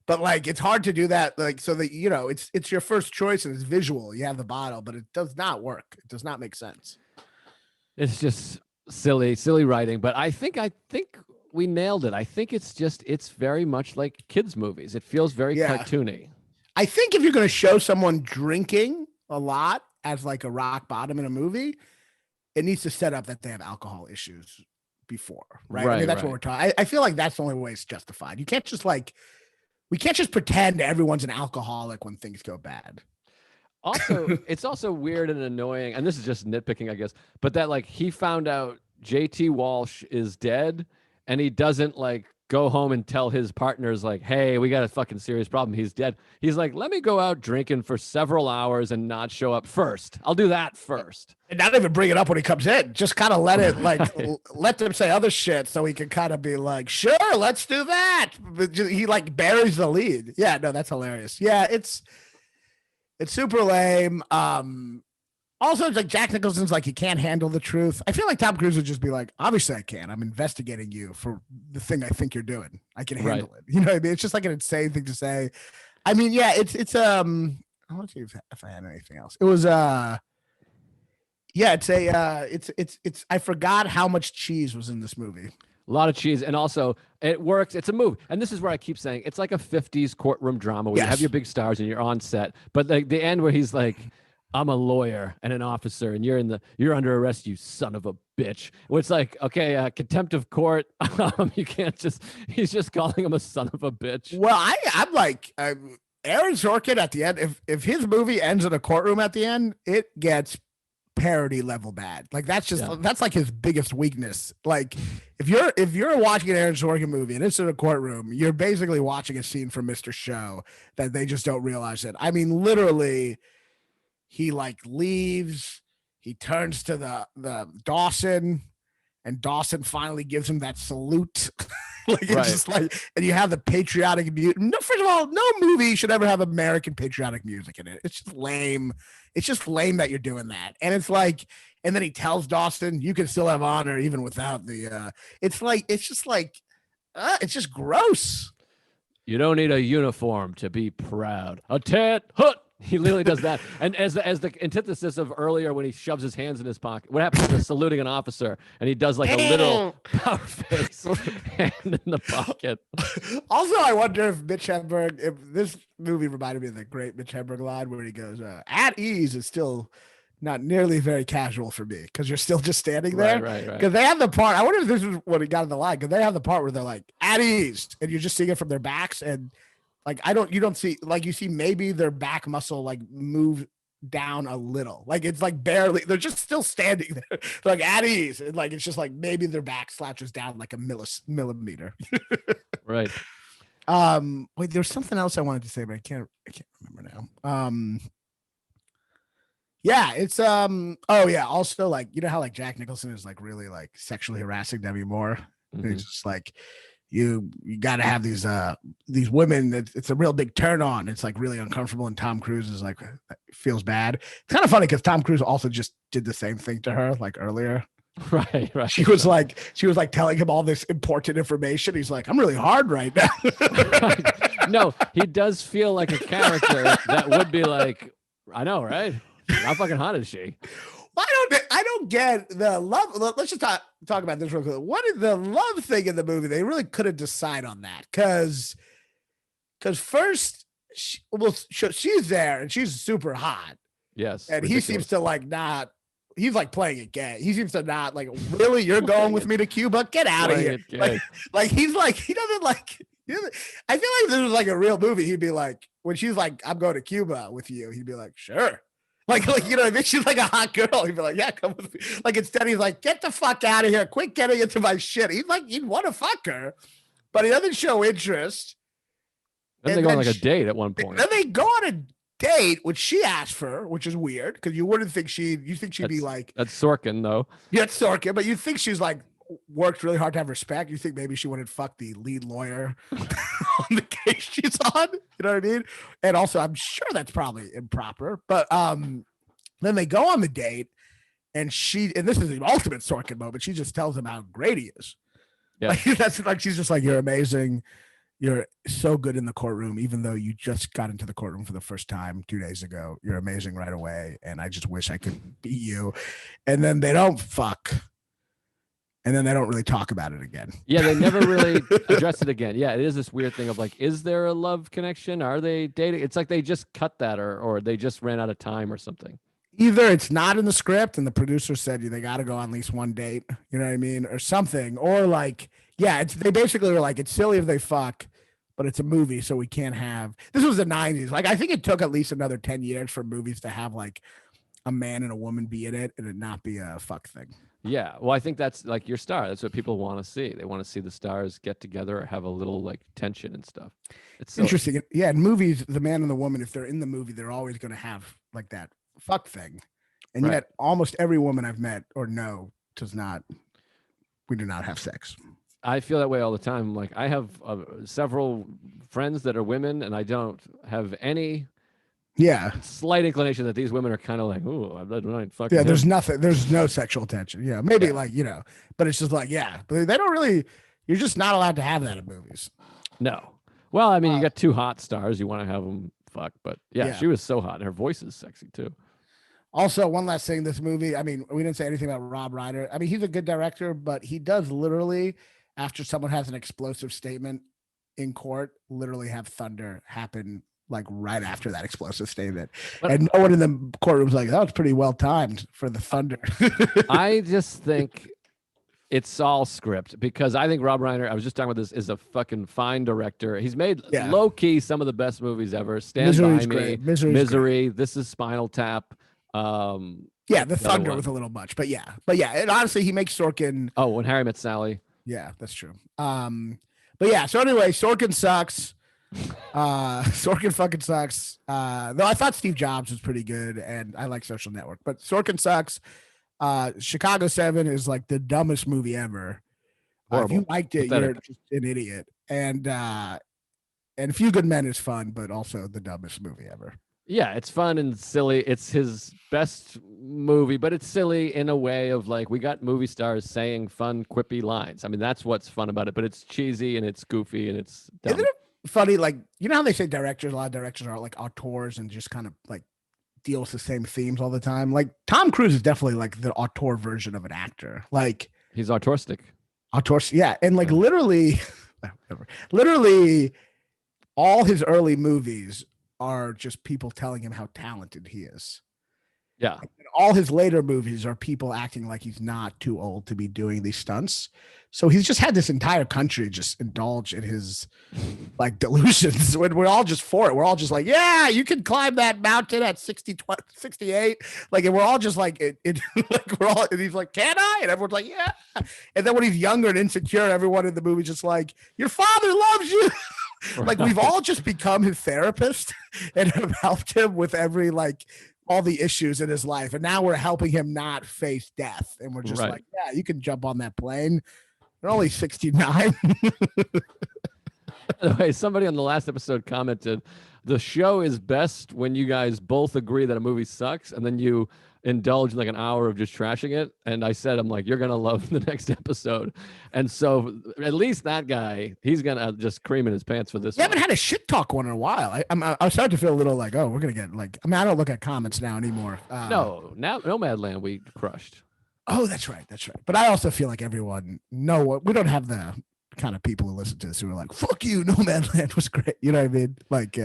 S1: but like it's hard to do that like so that it's your first choice and it's visual. You have the bottle, but it does not work. It does not make sense.
S2: It's just silly writing, but I think we nailed it. I think it's very much like kids' movies. It feels very cartoony.
S1: I think if you're going to show someone drinking a lot as like a rock bottom in a movie, it needs to set up that they have alcohol issues before, right? I mean, that's what we're talking. I feel like that's the only way it's justified. You can't just like, we can't just pretend everyone's an alcoholic when things go bad.
S2: Also, it's also weird and annoying, and this is just nitpicking, I guess, but that like he found out JT Walsh is dead, and he doesn't like go home and tell his partners like, hey, we got a fucking serious problem. He's dead. He's like, let me go out drinking for several hours and not show up first. I'll do that first.
S1: And not even bring it up when he comes in. Just kind of let it like, let them say other shit so he can kind of be like, sure, let's do that. But he like buries the lead. Yeah, no, that's hilarious. Yeah, it's super lame. Also, it's like Jack Nicholson's like, he can't handle the truth. I feel like Tom Cruise would just be like, obviously I can. I'm investigating you for the thing I think you're doing. I can handle it. You know what I mean? It's just like an insane thing to say. I mean, yeah, it's I want to see if I had anything else. It was yeah, it's I forgot how much cheese was in this movie.
S2: A lot of cheese, and also it works. It's a movie, and this is where I keep saying it's like a '50s courtroom drama where you have your big stars and you're on set. But like the end where he's like, I'm a lawyer and an officer, and you're under arrest, you son of a bitch. It's like, okay, contempt of court. You can't just. He's just calling him a son of a bitch.
S1: Well, I'm like Aaron Sorkin at the end. If his movie ends in a courtroom at the end, it gets parody level bad. Like that's like his biggest weakness. Like if you're watching an Aaron Sorkin movie and it's in a courtroom, you're basically watching a scene from Mr. Show that they just don't realize it. I mean, literally. He like leaves, he turns to the Dawson, and Dawson finally gives him that salute. Like it's just like, and you have the patriotic music. No, first of all, no movie should ever have American patriotic music in it. It's just lame. It's just lame that you're doing that. And it's like, and then he tells Dawson, you can still have honor even without the it's just gross.
S2: You don't need a uniform to be proud. A tat hut. He literally does that. And as the antithesis of earlier when he shoves his hands in his pocket, what happens to saluting an officer and he does like a little power face hand in the pocket.
S1: Also, I wonder if Mitch Hedberg, if this movie reminded me of the great Mitch Hedberg line where he goes, at ease is still not nearly very casual for me because you're still just standing there.
S2: Right.
S1: Because they have the part, I wonder if this is what he got in the line, because they have the part where they're like, at ease, and you're just seeing it from their backs, and like you don't see, like you see maybe their back muscle like move down a little, like it's like barely, they're just still standing there like at ease, and like it's just like maybe their back slouches down like a millimeter.
S2: Right.
S1: Wait, there's something else I wanted to say, but I can't remember now. Yeah, it's oh yeah, also like, you know how like Jack Nicholson is like really like sexually harassing Demi Moore. Mm-hmm. It's just like you got to have these women that it's a real big turn on. It's like really uncomfortable, and Tom Cruise is like feels bad. It's kind of funny because Tom Cruise also just did the same thing to her like earlier.
S2: Right.
S1: She was like telling him all this important information. He's like, I'm really hard right now.
S2: Right. No, he does feel like a character that would be like, I know, right? How fucking hot is she?
S1: I don't get the love. Let's just talk about this real quick. What is the love thing in the movie? They really couldn't decide on that because first, she's there and she's super hot.
S2: Yes,
S1: and ridiculous. He seems to like not. He's like playing it gay. He seems to not like, really. You're going with me to Cuba? Get out of here! Like he's like, he doesn't like. I feel like if this was like a real movie, he'd be like, when she's like, I'm going to Cuba with you, he'd be like, sure. Like, you know what I mean? She's like a hot girl. He'd be like, yeah, come with me. Like, instead he's like, get the fuck out of here. Quit getting into my shit. He's like, he'd want to fuck her, but he doesn't show interest.
S2: Then they go on like a date at one point.
S1: Then they go on a date, which she asked for, which is weird because you wouldn't think she'd be like.
S2: That's Sorkin, though.
S1: Yeah, it's Sorkin, but you think she's like, worked really hard to have respect. You think maybe she wouldn't fuck the lead lawyer on the case she's on. You know what I mean? And also, I'm sure that's probably improper. But then they go on the date, and this is the ultimate Sorkin moment. She just tells him how great he is. Yeah, like, that's like she's just like, you're amazing. You're so good in the courtroom, even though you just got into the courtroom for the first time 2 days ago. You're amazing right away, and I just wish I could be you. And then they don't fuck. And then they don't really talk about it again.
S2: Yeah, they never really address it again. Yeah, it is this weird thing of like, is there a love connection? Are they dating? It's like they just cut that or they just ran out of time or something.
S1: either it's not in the script and the producer said they got to go on at least one date, you know what I mean, or something, or like, yeah, they basically were like, it's silly if they fuck, but it's a movie, so we can't have. This was the '90s. Like, I think it took at least another 10 years for movies to have like a man and a woman be in it and it not be a fuck thing.
S2: Yeah, well, I think that's like your star. That's what people want to see. They want to see the stars get together or have a little like tension and stuff. It's so
S1: interesting. Yeah, in movies, the man and the woman, if they're in the movie, they're always going to have like that fuck thing. And
S2: Right.
S1: yet almost every woman I've met or know does not, we do not have sex.
S2: I feel that way all the time. Like I have several friends that are women, and I don't have any slight inclination that these women are kind of like, ooh, I'd like fuck.
S1: Yeah, there's nothing. There's no sexual tension. Yeah, maybe like, you know, but it's just like, yeah, but they don't really. You're just not allowed to have that in movies.
S2: No. Well, I mean, you got two hot stars. You want to have them fuck, but yeah, she was so hot, and her voice is sexy too.
S1: Also, one last thing, this movie. I mean, we didn't say anything about Rob Reiner. I mean, he's a good director, but he does literally, after someone has an explosive statement in court, literally have thunder happen like right after that explosive statement. And no one in the courtroom's like, that was pretty well timed for the thunder.
S2: I just think it's all script, because I think Rob Reiner, I was just talking about this, is a fucking fine director. He's made low key some of the best movies ever. Stand By Me, Misery, This Is Spinal Tap.
S1: The thunder was a little much, but yeah. And honestly, he makes Sorkin.
S2: Oh, When Harry Met Sally.
S1: Yeah, that's true. But yeah, so anyway, Sorkin sucks. Sorkin fucking sucks. Though I thought Steve Jobs was pretty good, and I like Social Network, but Sorkin sucks. Chicago 7 is like the dumbest movie ever. If you liked it, you're just an idiot. And A Few Good Men is fun, but also the dumbest movie ever.
S2: Yeah, it's fun and silly. It's his best movie, but it's silly in a way of like, we got movie stars saying fun, quippy lines. I mean, that's what's fun about it, but it's cheesy and it's goofy and it's dumb.
S1: Isn't it funny? Like, you know how they say a lot of directors are like auteurs and just kind of like deal with the same themes all the time. Like Tom Cruise is definitely like the auteur version of an actor. Like
S2: he's autistic.
S1: Yeah. And like literally all his early movies are just people telling him how talented he is.
S2: Yeah.
S1: And all his later movies are people acting like he's not too old to be doing these stunts. So he's just had this entire country just indulge in his like delusions when we're all just for it. We're all just like, yeah, you can climb that mountain at 68. Like, and we're all just like, like we're all, and he's like, can I? And everyone's like, yeah. And then when he's younger and insecure, everyone in the movie just like, your father loves you. Like we've all just become his therapist and have helped him with every like all the issues in his life. And now we're helping him not face death. And we're just like, yeah, you can jump on that plane. They're only 69.
S2: Anyway, somebody on the last episode commented, the show is best when you guys both agree that a movie sucks and then you indulge in like an hour of just trashing it. And I said, I'm like, you're going to love the next episode. And so at least that guy, he's going to just cream in his pants for this.
S1: We haven't had a shit talk one in a while. I'm starting to feel a little like, oh, we're going to get like, I mean, I don't look at comments now anymore.
S2: No, now Nomadland we crushed.
S1: Oh, that's right. But I also feel like everyone we don't have the kind of people who listen to this who are like, fuck you, Nomadland was great. You know what I mean? Like,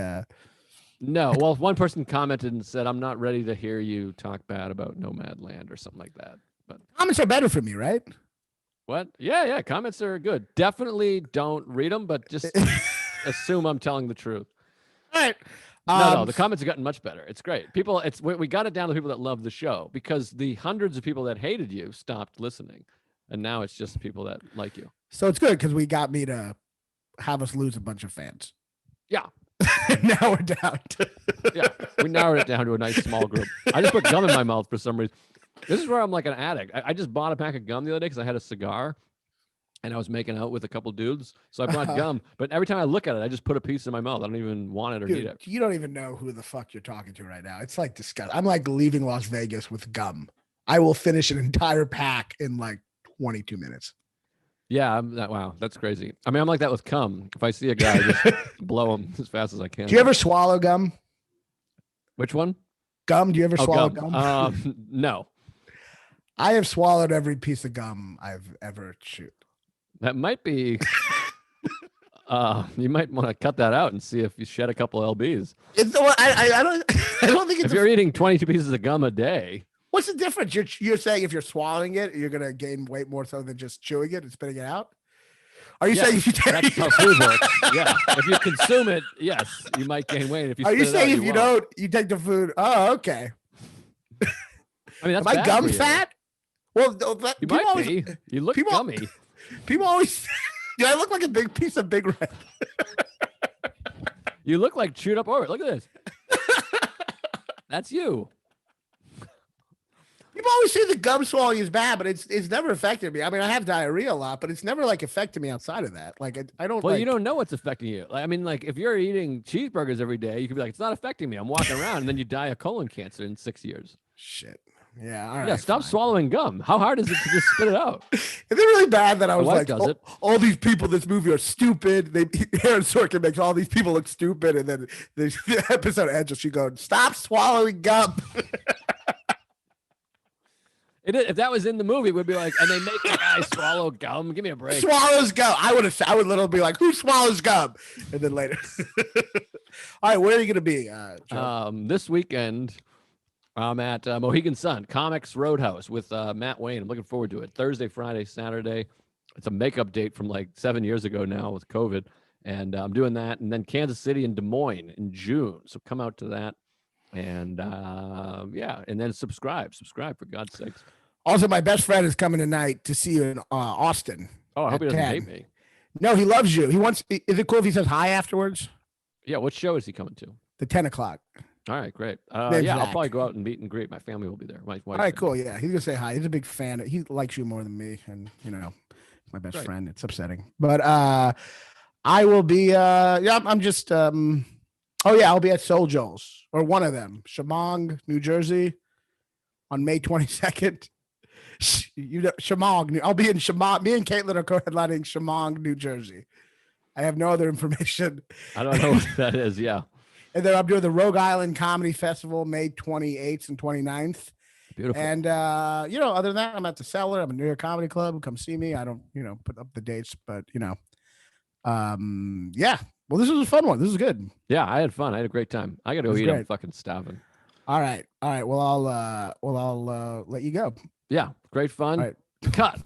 S2: no. Well, one person commented and said, I'm not ready to hear you talk bad about Nomadland or something like that. But
S1: comments are better for me, right?
S2: What? Yeah. Comments are good. Definitely don't read them, but just assume I'm telling the truth.
S1: All right.
S2: No, the comments have gotten much better. It's great. People, we got it down to people that love the show, because the hundreds of people that hated you stopped listening. And now it's just people that like you.
S1: So it's good because we got me to have us lose a bunch of fans.
S2: Yeah.
S1: Now we're down to
S2: yeah. We narrowed it down to a nice small group. I just put gum in my mouth for some reason. This is where I'm like an addict. I just bought a pack of gum the other day because I had a cigar and I was making out with a couple dudes. So I brought gum. But every time I look at it, I just put a piece in my mouth. I don't even want it or need it.
S1: You don't even know who the fuck you're talking to right now. It's like disgusting. I'm like leaving Las Vegas with gum. I will finish an entire pack in like 22 minutes.
S2: Yeah, wow, that's crazy. I mean, I'm like that with cum. If I see a guy, just blow him as fast as I can.
S1: Do you ever swallow gum?
S2: Which one?
S1: Gum? Do you ever swallow gum?
S2: No.
S1: I have swallowed every piece of gum I've ever chewed.
S2: That might be You might want to cut that out and see if you shed a couple lbs.
S1: I don't I don't think it's
S2: if you're eating 22 pieces of gum a day.
S1: What's the difference? You're saying if you're swallowing it, you're gonna gain weight more so than just chewing it and spitting it out? Are you saying if you take
S2: that's how food works? Yeah, if you consume it, yes, you might gain weight. If you
S1: are you saying
S2: out,
S1: if you don't, you take the food? Oh, okay.
S2: I mean, that's
S1: am I gum fat? Well,
S2: you might always, be. You look gummy.
S1: People always. Do I look like a big piece of Big Red?
S2: You look like chewed up orbit. Look at this. That's you.
S1: People always say the gum swallowing is bad, but it's never affected me. I mean, I have diarrhea a lot, but it's never like affected me outside of that. Like I don't.
S2: Well, you don't know what's affecting you. I mean, like if you're eating cheeseburgers every day, you could be like, it's not affecting me. I'm walking around, and then you die of colon cancer in 6 years.
S1: Shit. Yeah. All right.
S2: Yeah. Stop swallowing gum. How hard is it to just spit it out?
S1: Is it really bad that I was like, all these people in this movie are stupid? Aaron Sorkin makes all these people look stupid, and then the episode ends with she going, "Stop swallowing gum."
S2: If that was in the movie, it would be like, and they make the guy swallow gum. Give me a break.
S1: Swallows gum. I would literally be like, who swallows gum? And then later. All right, where are you going to be?
S2: This weekend, I'm at Mohegan Sun Comics Roadhouse with Matt Wayne. I'm looking forward to it. Thursday, Friday, Saturday. It's a makeup date from like 7 years ago now with COVID. And I'm doing that. And then Kansas City and Des Moines in June. So come out to that. And and then subscribe for God's sakes.
S1: Also, my best friend is coming tonight to see you in Austin.
S2: Oh, I hope he doesn't hate me.
S1: No, he loves you. He wants. Is it cool if he says hi afterwards?
S2: Yeah. What show is he coming to?
S1: The 10 o'clock.
S2: All right, great. Yeah, I'll probably go out and meet and greet. My family will be there. My wife.
S1: All right, cool. Yeah, he's gonna say hi. He's a big fan. He likes you more than me, and my best friend. It's upsetting, but I will be. I'm just. I'll be at Soul Joel's or one of them, Chemong, New Jersey, on May 22nd. Chemong. I'll be in Chemong. Me and Caitlin are co-headlining Chemong, New Jersey. I have no other information.
S2: I don't know what that is. Yeah.
S1: And then I'm doing the Rogue Island Comedy Festival, May 28th and 29th.
S2: Beautiful.
S1: And other than that, I'm at the Cellar. I'm at New York Comedy Club. Come see me. I don't, put up the dates, but yeah. Well, this was a fun one. This is good.
S2: Yeah, I had fun. I had a great time. I got to go eat. I'm fucking starving.
S1: All right. Well, I'll let you go.
S2: Yeah, great fun.
S1: All right.
S2: Cut.